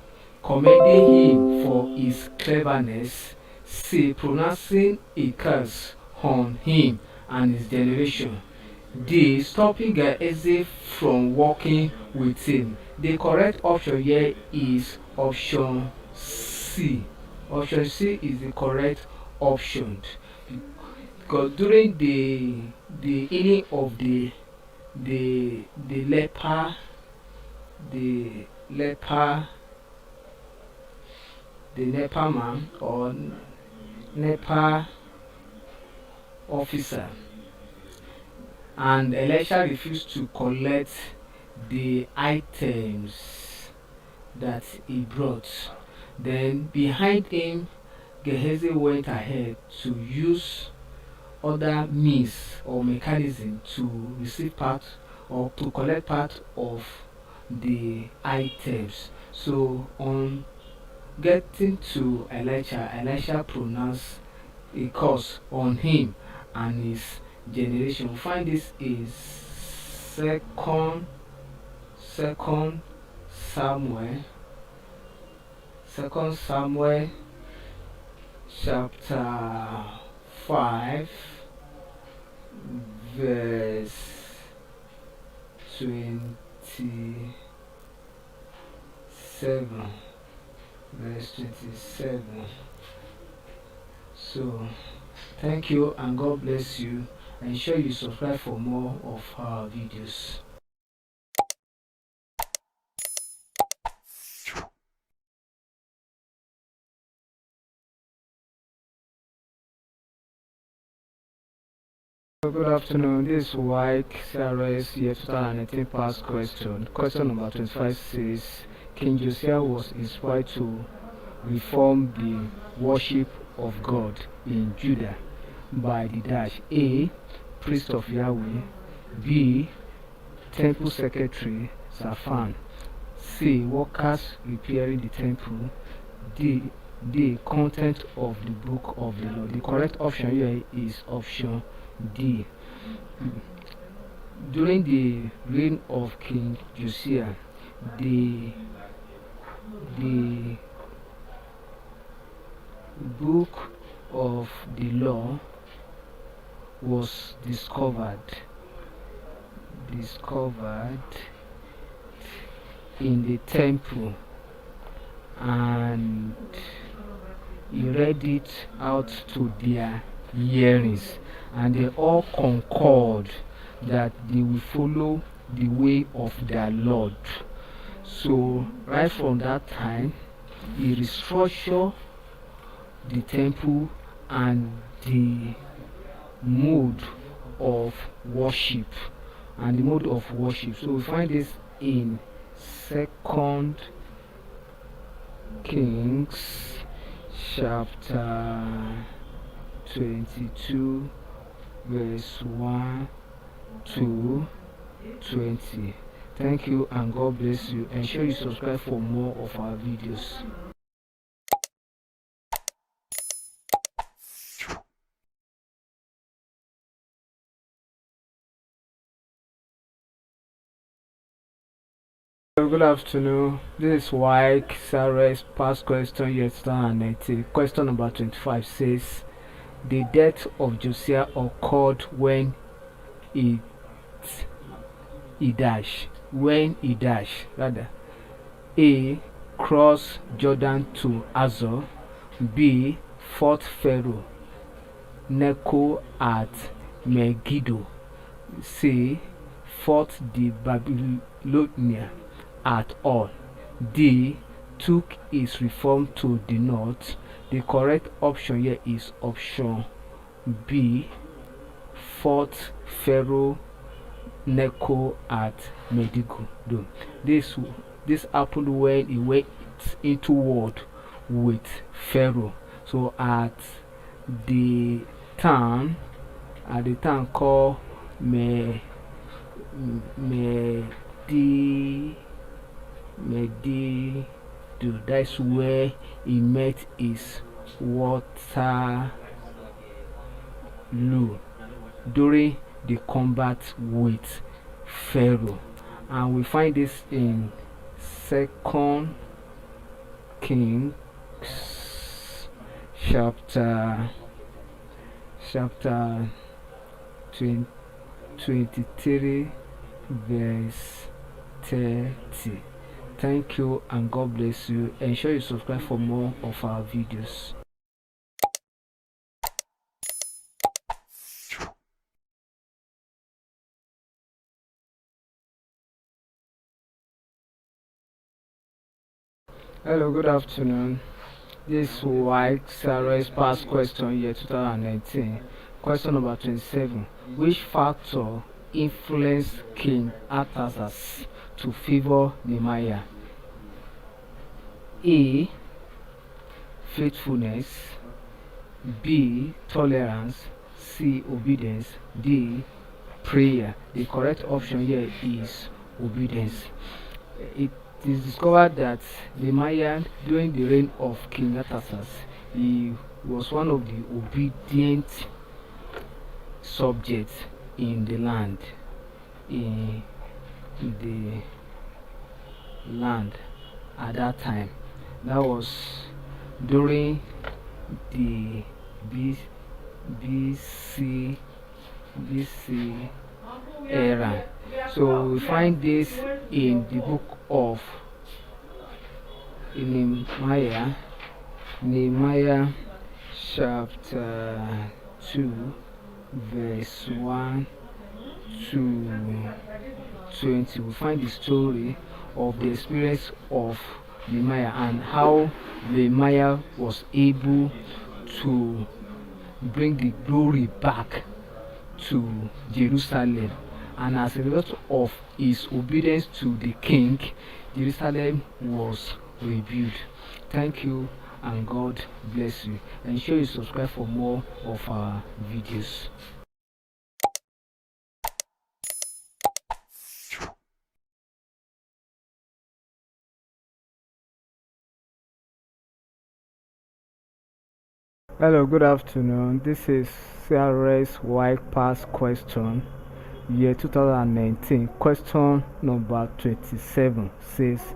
[SPEAKER 1] Commending him for his cleverness, C. Pronouncing a curse on him and his generation, D. Stopping Gehazi from working with him. The correct option here is option C. Option C is the correct option, because during the healing of the leper, the leper man or leper officer, and Elisha refused to collect the items that he brought. Then behind him, Gehazi went ahead to use other means or mechanism to receive part or to collect part of the items. So on getting to Elisha pronounced a curse on him and his generation. We find this is second Samuel chapter 5 verse 27. So thank you and God bless you. Ensure you subscribe for more of our videos. Good afternoon. This is Waec CRS year 2018 past question. Question number 25 says, King Josiah was inspired to reform the worship of God in Judah by the dash A. Priest of Yahweh, B. Temple Secretary Safan, C. Workers repairing the temple, D. The content of the book of the law. The correct option here is option D. During the reign of King Josiah, the book of the law was discovered in the temple, and he read it out to their hearings, and they all concurred that they will follow the way of their Lord. So right from that time, he restructured the temple and the mode of worship. So we find this in Second Kings chapter 22 verse 1 to 20. Thank you and God bless you. Ensure you subscribe for more of our videos. Good afternoon. This is Waec CRS past question year 2019. Question number 25 says, the death of Josiah occurred when he dash A. Cross Jordan to Azor, B. fourth Pharaoh Necho at Megiddo. C. Fought the Babylonia at all. D. Took his reform to the north. The correct option here is option B. Fought Pharaoh Necho at Megiddo. This happened when he went into war with Pharaoh. So at the town called Megiddo, that's where he met his Waterloo during the combat with Pharaoh. And we find this in 2 Kings chapter 23 verse 30. Thank you and God bless you. Ensure you subscribe for more of our videos. Hello, good afternoon. This is Waec past question year 2019. Question number 27. Which factor influenced King Artaxerxes to favor Nehemiah? A. Faithfulness. B. Tolerance. C. Obedience. D. Prayer. The correct option here is obedience. It is discovered that Nehemiah, during the reign of King Artaxerxes, he was one of the obedient subjects in the land. At that time. That was during the BC era. So we find this in the book of Nehemiah chapter 2 verse 1 to 20. We find the story of the experience of Nehemiah and how Nehemiah was able to bring the glory back to Jerusalem, and as a result of his obedience to the king, Jerusalem was rebuilt. Thank you and God bless you. Ensure you subscribe for more of our videos. Hello, good afternoon. This is CRS Waec past question year 2019. Question number 27 says,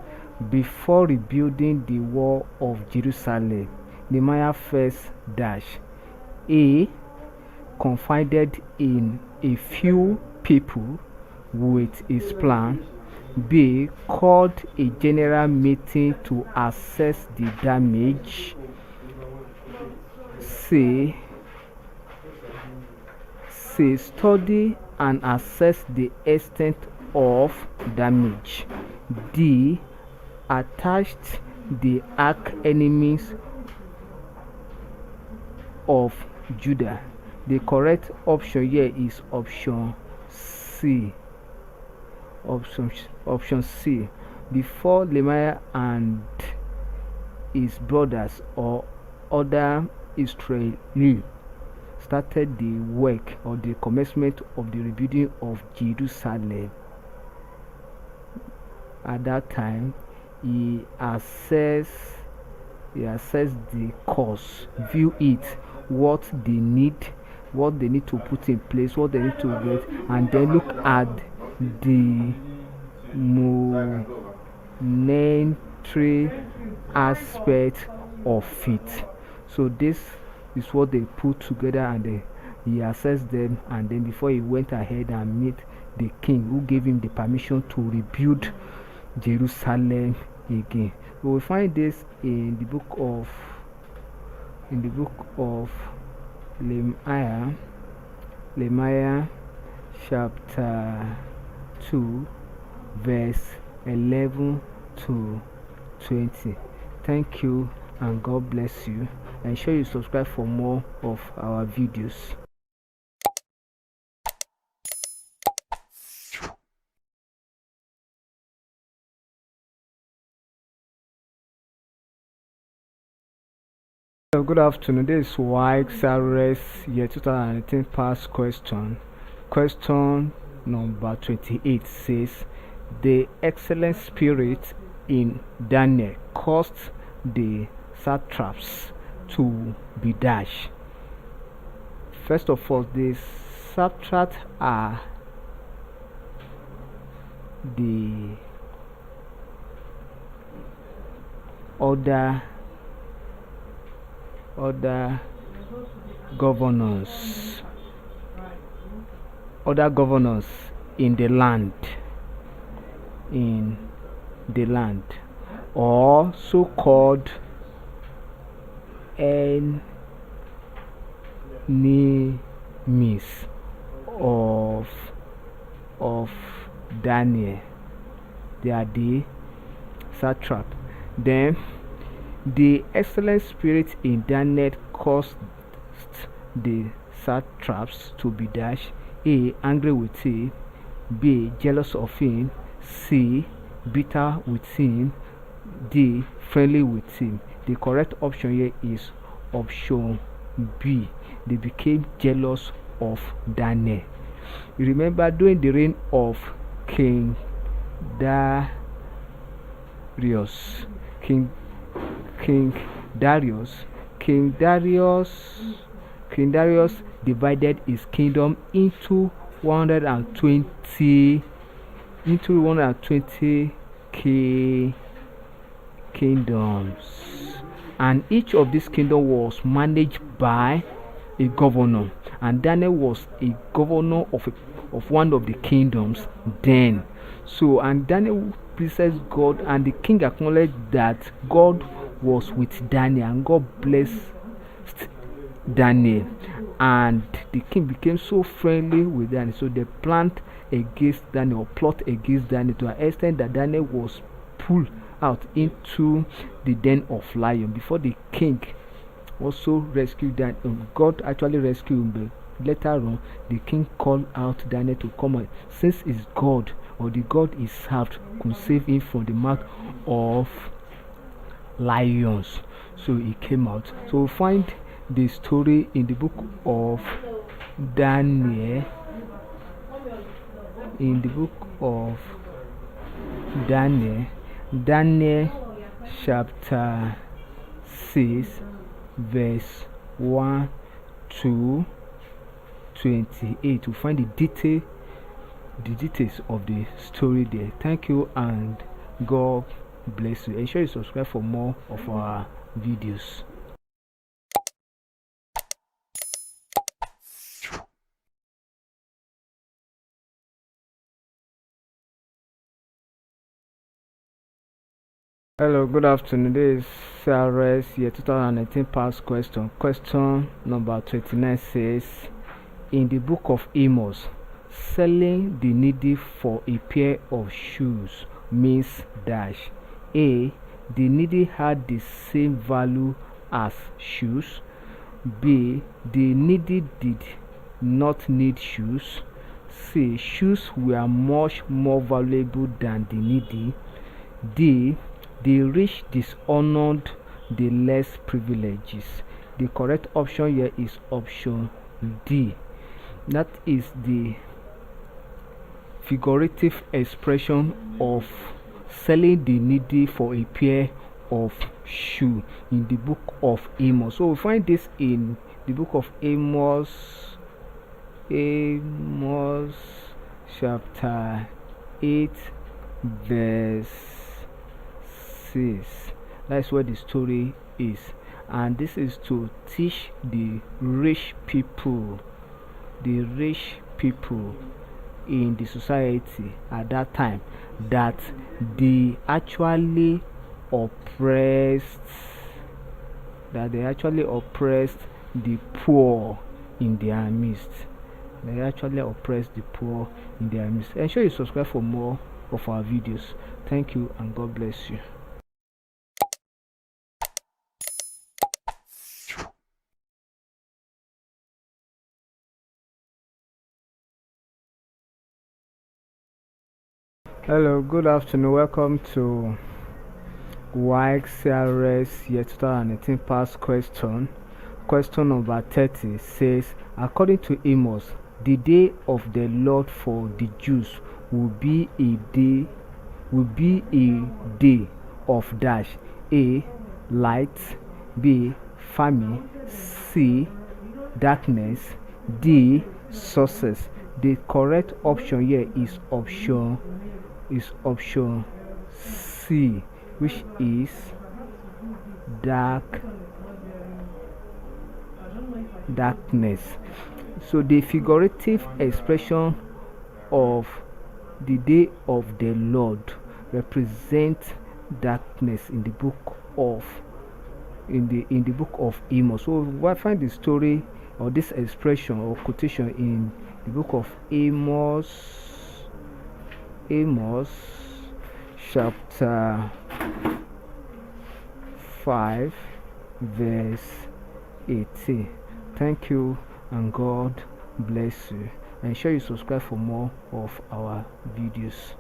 [SPEAKER 1] before rebuilding the wall of Jerusalem, Nehemiah first dash A. confided in a few people with his plan. B. called a general meeting to assess the damage. C. study and assess the extent of damage. D. attached the arch enemies of Judah. The correct option here is option C. Option C. Before Nehemiah and his brothers or other Israeli started the work or the commencement of the rebuilding of Jerusalem, at that time he assessed the cost, view it, what they need to put in place, what they need to get, and then look at the monetary aspect of it. So this is what they put together, and he assessed them, and then before he went ahead and meet the king who gave him the permission to rebuild Jerusalem again. We will find this in the book of in the book of Nehemiah chapter 2 verse 11 to 20. Thank you and God bless you. Ensure you subscribe for more of our videos. Good afternoon. This is Waec year 2018 past question. Question number 28 says, the excellent spirit in Daniel caused the satraps to be dashed. First of all, the satraps are the other governors in the land, or so-called enemies of Daniel. They are the satrap. Then the excellent spirit in Daniel caused the satraps to be dashed. A. Angry with him. B. Jealous of him. C. Bitter with him. D. Friendly with him. The correct option here is option B. They became jealous of Daniel. You remember during the reign of King Darius, King Darius divided his kingdom into 120 kingdoms, and each of these kingdoms was managed by a governor, and Daniel was a governor of one of the kingdoms then. So, and Daniel pleased God, and the king acknowledged that God was with Daniel, and God blessed Daniel, and the king became so friendly with Daniel. So they plot against Daniel, to an extent that Daniel was pulled out into the den of lion before the king also rescued Daniel. God actually rescued him, but later on the king called out Daniel to come out, since his God, or the God he served, could save him from the mouth of lions. So he came out. So we find the story in the book of Daniel. In the book of Daniel chapter 6 verse 1 to 28 to find the details of the story there. Thank you and God bless you. Ensure you subscribe for more of our videos. Hello, good afternoon. This is CRS year 2019 past question. Question number 29 says, in the book of Amos, selling the needy for a pair of shoes means dash. A. The needy had the same value as shoes. B. The needy did not need shoes. C. Shoes were much more valuable than the needy. D. The rich dishonored the less privileges. The correct option here is option D. That is the figurative expression of selling the needy for a pair of shoe in the book of Amos. So we find this in the book of Amos chapter 8 verse 6. That's where the story is, and this is to teach the rich people in the society at that time that they actually oppressed that they actually oppressed the poor in their midst. They actually oppress the poor in their midst. Ensure you subscribe for more of our videos. Thank you and God bless you. Hello, good afternoon. Welcome to Waec CRS year 2018 past question. Question number 30 says, according to Amos, the day of the Lord for the Jews will be a day of dash. A. Light. B. Famine. C. Darkness. D. Success. The correct option here is option C, which is darkness. So the figurative expression of the day of the Lord represents darkness in the book of Amos. So we find the story or this expression or quotation in the book of Amos chapter 5 verse 18. Thank you and God bless you. Ensure you subscribe for more of our videos.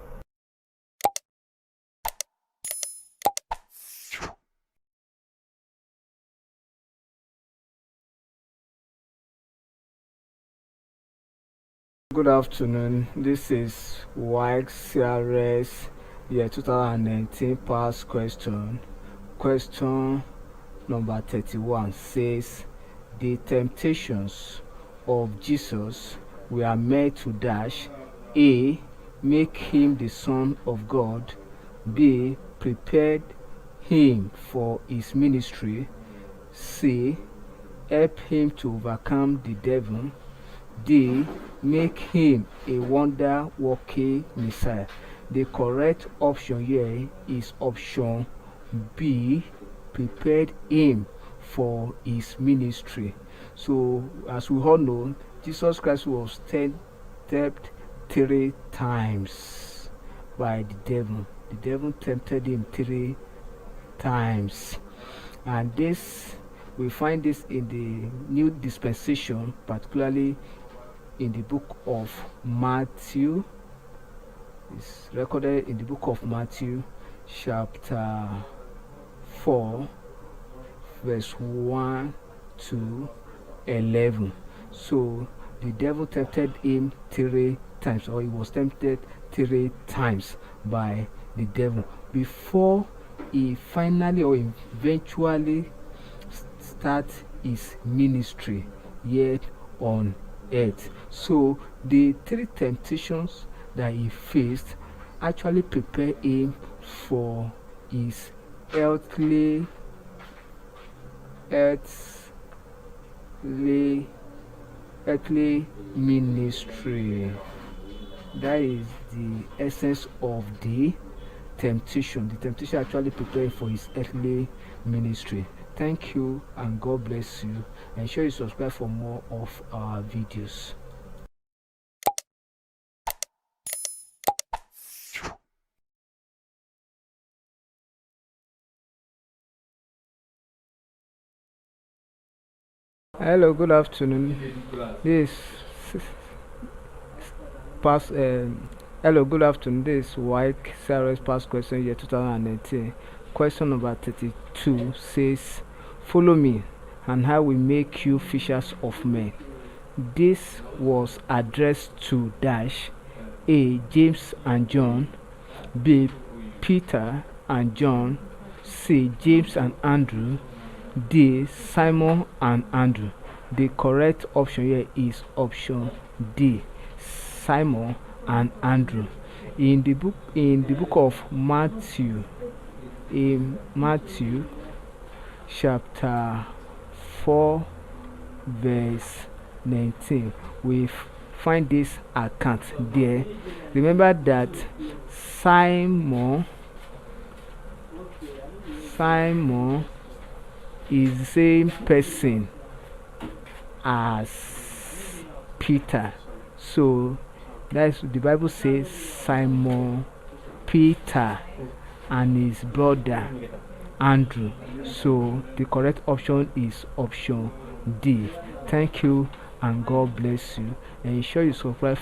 [SPEAKER 1] Good afternoon. This is Waec CRS year 2019 past question. Question number 31 says, the temptations of Jesus were made to dash. A. Make him the Son of God. B. Prepared him for his ministry. C. Help him to overcome the devil. D. Make him a wonder-working Messiah. The correct option here is option B. Prepared him for his ministry. So, as we all know, Jesus Christ was tempted 3 times by the devil. The devil tempted him 3 times, and this we find this in the New Dispensation, particularly in the book of Matthew. It's recorded in the book of Matthew chapter 4 verse 1 to 11. So the devil tempted him 3 times, or he was tempted 3 times by the devil before he finally or eventually start his ministry yet on earth. So the 3 temptations that he faced actually prepared him for his earthly ministry. That is the essence of the temptation. The temptation actually prepared for his earthly ministry. Thank you and God bless you. Ensure you subscribe for more of our videos. Hello, good afternoon. This past hello, good afternoon. This is Waec CRS past question year 2018. Question number 32 says, follow me and I will make you fishers of men. This was addressed to dash. A. James and John. B. Peter and John. C. James and Andrew. D. Simon and Andrew. The correct option here is option D. Simon and Andrew. In the book of Matthew, in Matthew chapter 4 verse 19, we find this account there. Remember that Simon is the same person as Peter. So that's the Bible says Simon Peter and his brother Andrew. So the correct option is option D. Thank you and God bless you. And ensure you subscribe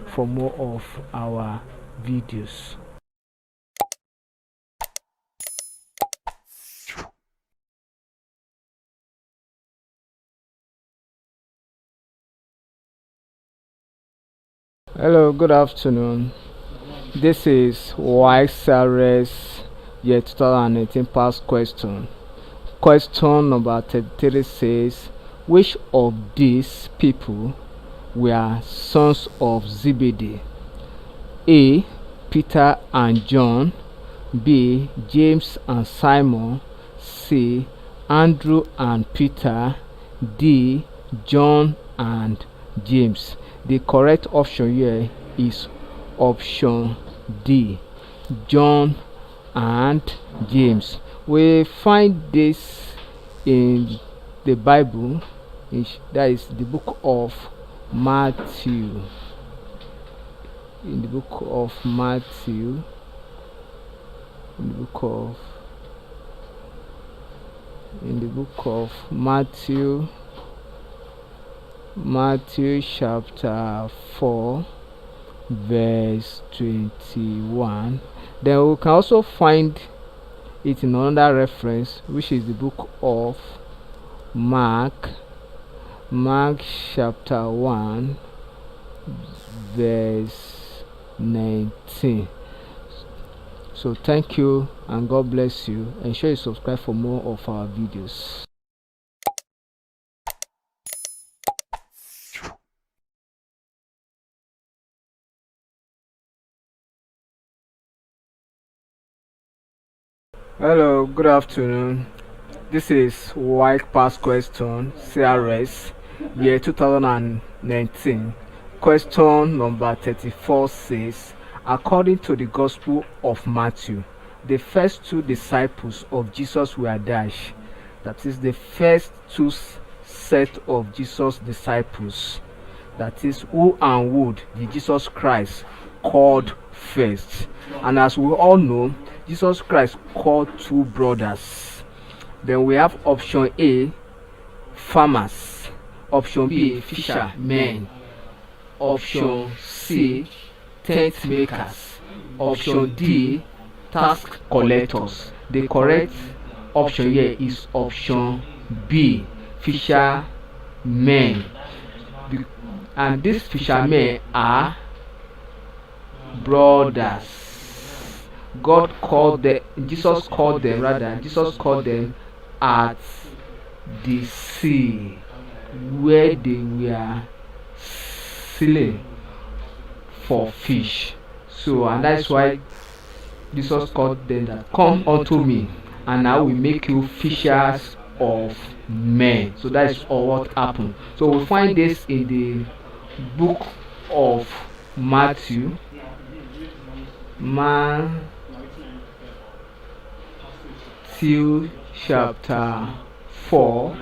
[SPEAKER 1] for more of our videos. Hello, good afternoon. This is Wassce year 2018 past question. Question number 33 says, which of these people were sons of Zebedee? A. Peter and John. B. James and Simon. C. Andrew and Peter. D. John and James. The correct option here is option D, John and James. We find this in the Bible, that is the book of Matthew. In the book of Matthew, in the book of Matthew chapter 4 verse 21. Then we can also find it in another reference, which is the book of Mark chapter 1 verse 19. So thank you and God bless you. Ensure you subscribe for more of our videos. Hello, good afternoon. This is Waec past question CRS year 2019. Question number 34 says, according to the Gospel of Matthew, the first two disciples of Jesus were dash. That is the first two set of Jesus disciples. That is who and would the Jesus Christ called first. And as we all know, Jesus Christ called two brothers. Then we have option A, farmers. Option B, fishermen. Option C, tent makers. Option D, tax collectors. The correct option here is option B, fishermen. And these fishermen are brothers. Jesus called them at the sea where they were sailing for fish. So, and that's why Jesus called them that, come unto me and I will make you fishers of men. So that's all what happened. So we find this in the book of Matthew chapter 4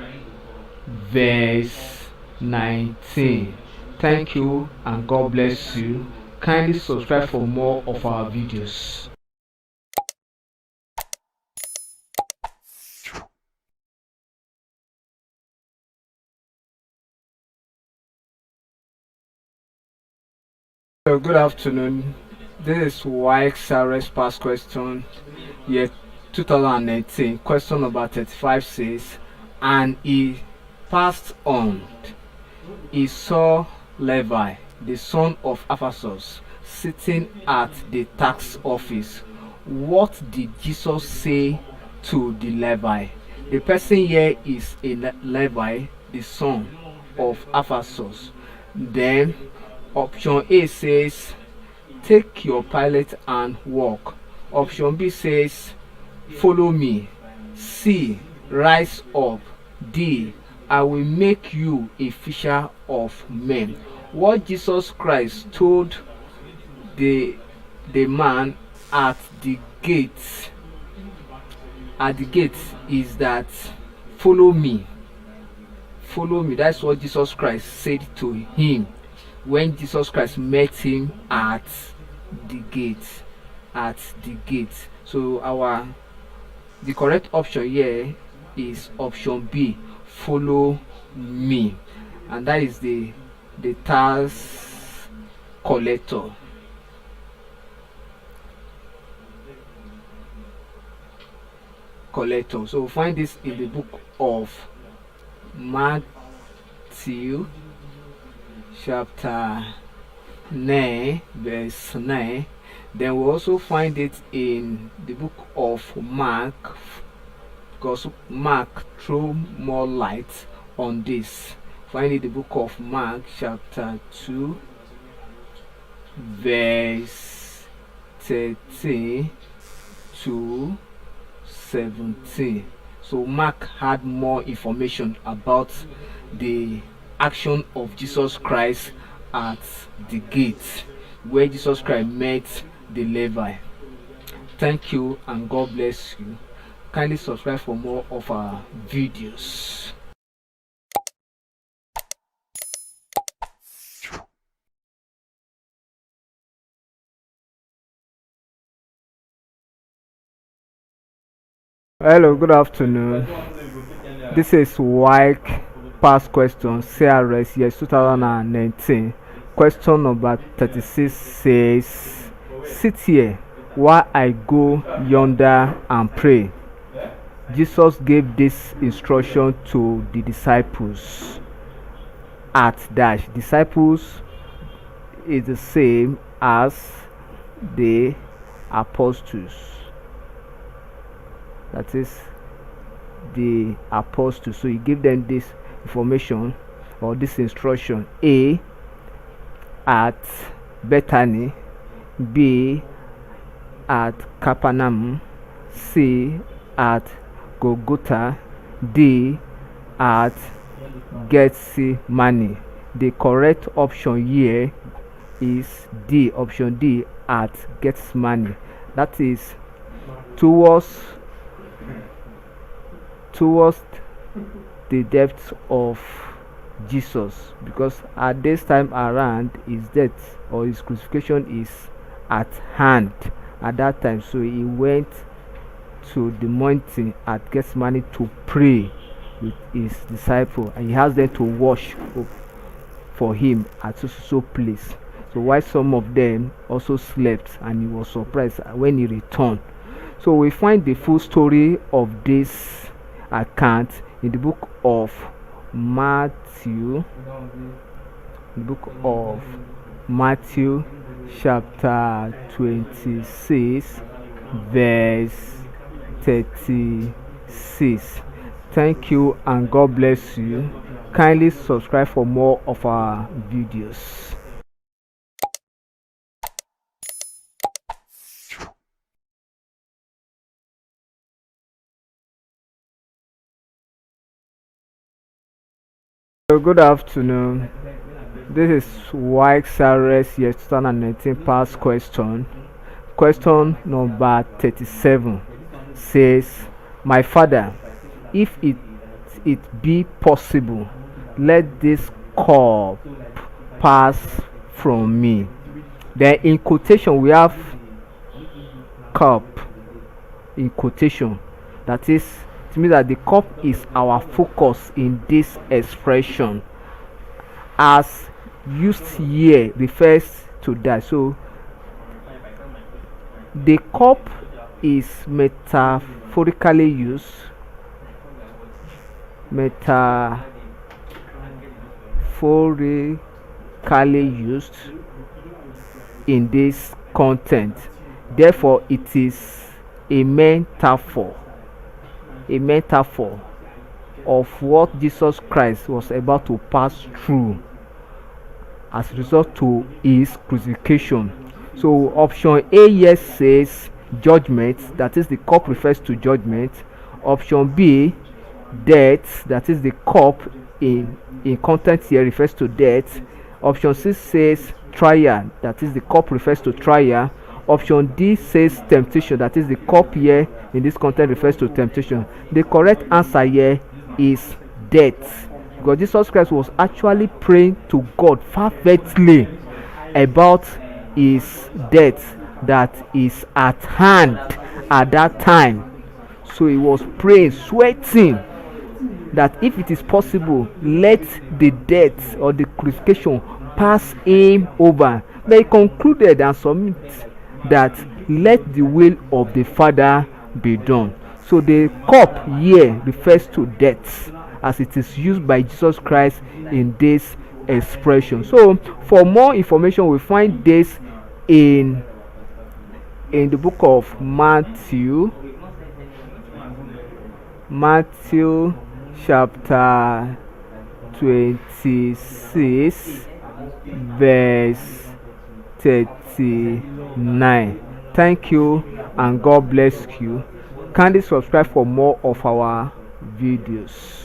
[SPEAKER 1] verse 19. Thank you and God bless you. Kindly subscribe for more of our videos. Good afternoon. This is Waec past question year 2018. Question number 35 says, and he passed on. He saw Levi, the son of Affliate, sitting at the tax office. What did Jesus say to the Levi? The person here is a Levi, the son of Affliate. Then option A says, take your pilot and walk. Option B says, follow me. C, rise up. D, I will make you a fisher of men. What Jesus Christ told the man at the gate is that follow me, follow me. That's what Jesus Christ said to him when Jesus Christ met him at the gate. At the gate. So the correct option here is option B, follow me, and that is the tax collector. So find this in the book of Matthew chapter 9 verse 9. Then we also find it in the book of Mark, because Mark threw more light on this. Find it in the book of Mark chapter 2 verse 13 to 17. So Mark had more information about the action of Jesus Christ at the gate, where Jesus Christ met the Levi. Thank you and God bless you. Kindly subscribe for more of our videos. Hello, good afternoon. This is Waec past question CRS year 2019. Question number 36 says, sit here while I go yonder and pray. Jesus gave this instruction to the disciples at dash. Disciples is the same as the apostles. That is the apostles. So he gave them this information or this instruction: A, at Bethany; B, at Capernaum; C, at Golgotha; D, at Gethsemane. The correct option here is D, option D, at Gethsemane. That is towards the depth of Jesus, because at this time around his death or his crucifixion is at hand at that time. So he went to the mountain at Gethsemane to pray with his disciple, and he has them to wash for him at so place. So while some of them also slept, and he was surprised when he returned. So we find the full story of this account in the book of Matthew, chapter 26 verse 36. Thank you and God bless you. Kindly subscribe for more of our videos. Good afternoon. This is Waec Sares year 2019 past question. Question number 37 says, my father, if it be possible, let this cup pass from me. Then in quotation we have cup in quotation. That is, it means that the cup is our focus in this expression, as used here refers to that. So the cup is metaphorically used in this content. Therefore it is a metaphor of what Jesus Christ was about to pass through as a result to his crucifixion. So option A yes says judgment, that is the cup refers to judgment. Option B, death, that is the cup in content here refers to death. Option C says trial, that is the cup refers to trial. Option D says temptation, that is the cup here in this content refers to temptation. The correct answer here his death, because Jesus Christ was actually praying to God fervently about his death that is at hand at that time. So he was praying, sweating, that if it is possible, let the death or the crucifixion pass him over. But he concluded and submit that let the will of the Father be done. So the cup here refers to death, as it is used by Jesus Christ in this expression. So for more information, we find this in the book of Matthew chapter 26 verse 39. Thank you and God bless you. Kindly subscribe for more of our videos.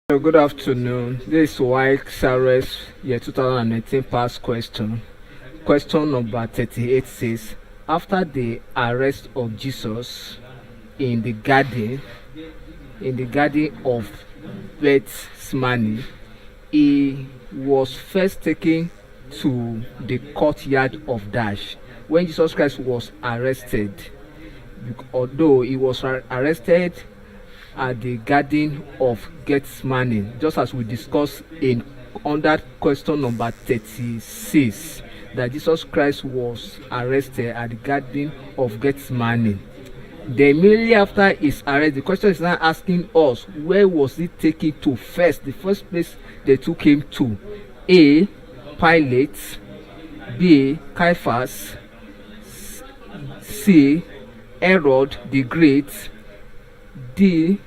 [SPEAKER 1] Good afternoon. This is Waec year 2019 past question. Question number 38 says, after the arrest of Jesus in the garden of Gethsemane, he was first taken to the courtyard of Dash. When Jesus Christ was arrested, although he was arrested at the garden of Gethsemane, just as we discussed in under question number 36, that Jesus Christ was arrested at the garden of Gethsemane. Then immediately after his arrest, the question is now asking us, where was he taken to first? The first place they took him to: A. Pilate, B. Caiaphas, C. Herod the Great, D.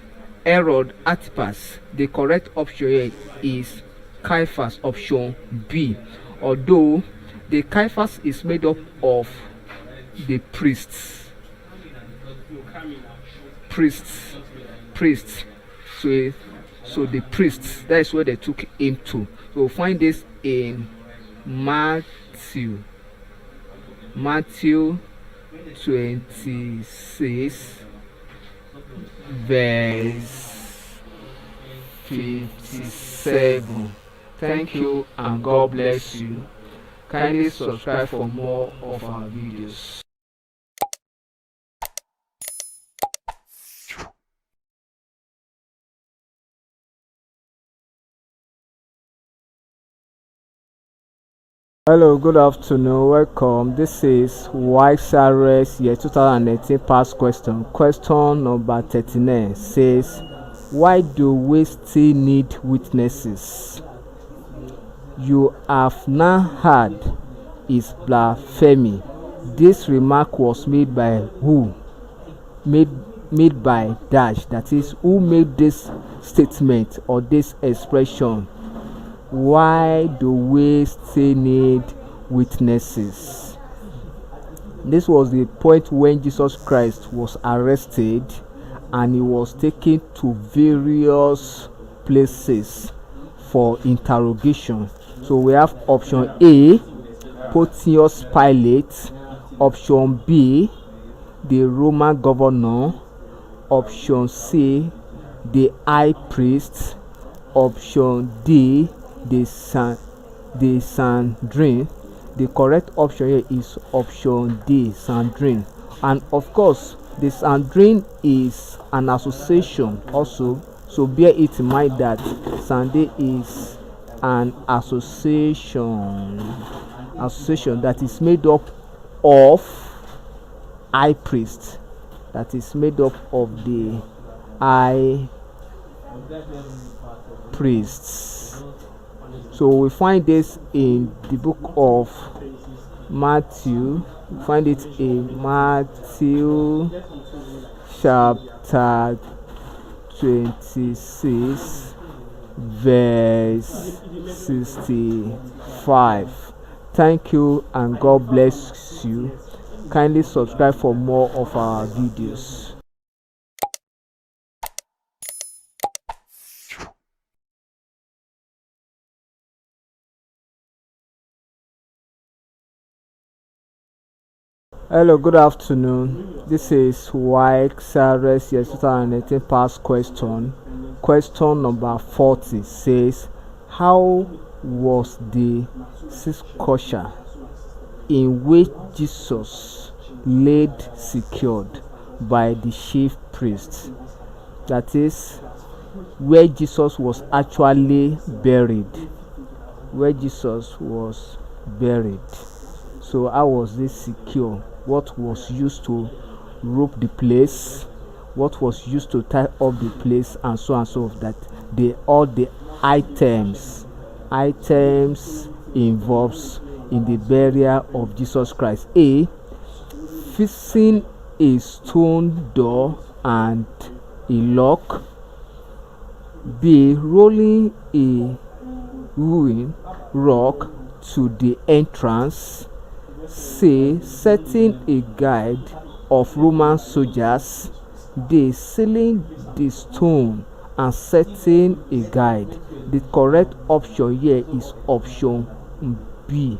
[SPEAKER 1] Herod Antipas. The correct option here is Caiaphas, option B. Although the Caiaphas is made up of the priests. So the priests, that is where they took him to. So we'll find this in Matthew 26 verse 57. Thank you and God bless you. Kindly subscribe for more of our videos. Hello, good afternoon, welcome. This is Wassce year 2018 past question. Question number 39 says, why do we still need witnesses? You have now heard is blasphemy. This remark was made by who? Made by Dash, that is, who made this statement or this expression. Why do we still need witnesses? This was the point when Jesus Christ was arrested and he was taken to various places for interrogation. So we have option A, Pontius Pilate, option B, the Roman governor, option C, the high priest, option D, the Sanhedrin. The correct option here is option D, Sanhedrin. And of course, the Sanhedrin is an association also, so bear it in mind that Sanhedrin is an association that is made up of high priest, that is made up of the high priests. So we find this in the book of Matthew. We find it in Matthew chapter 26 verse 65. Thank you and God bless you. Kindly subscribe for more of our videos. Hello, good afternoon. This is Waec Sares year 2018 past question. Question number 40 says, how was the scripture in which Jesus laid secured by the chief priest? That is, where Jesus was actually buried. Where Jesus was buried. So how was this secure? What was used to rope the place? What was used to tie up the place, and so and so that all the items involves in the burial of Jesus Christ. A. Fixing a stone door and a lock. B. Rolling a ruined rock to the entrance. C. Setting a guide of Roman soldiers. D. Sealing the stone and setting a guide. The correct option here is option B.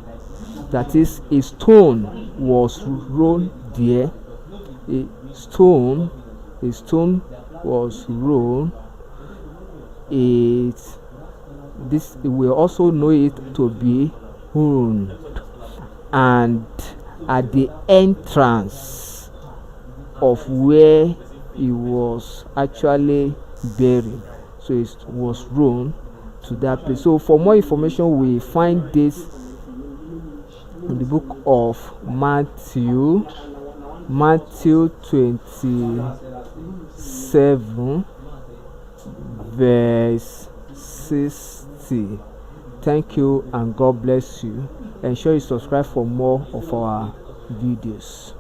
[SPEAKER 1] That is, a stone was rolled there. A stone was rolled. This we also know it to be wound, and at the entrance of where he was actually buried, so it was rolled to that place. So for more information, we find this in the book of Matthew 27 verse 60. Thank you and God bless you. Ensure you subscribe for more of our videos.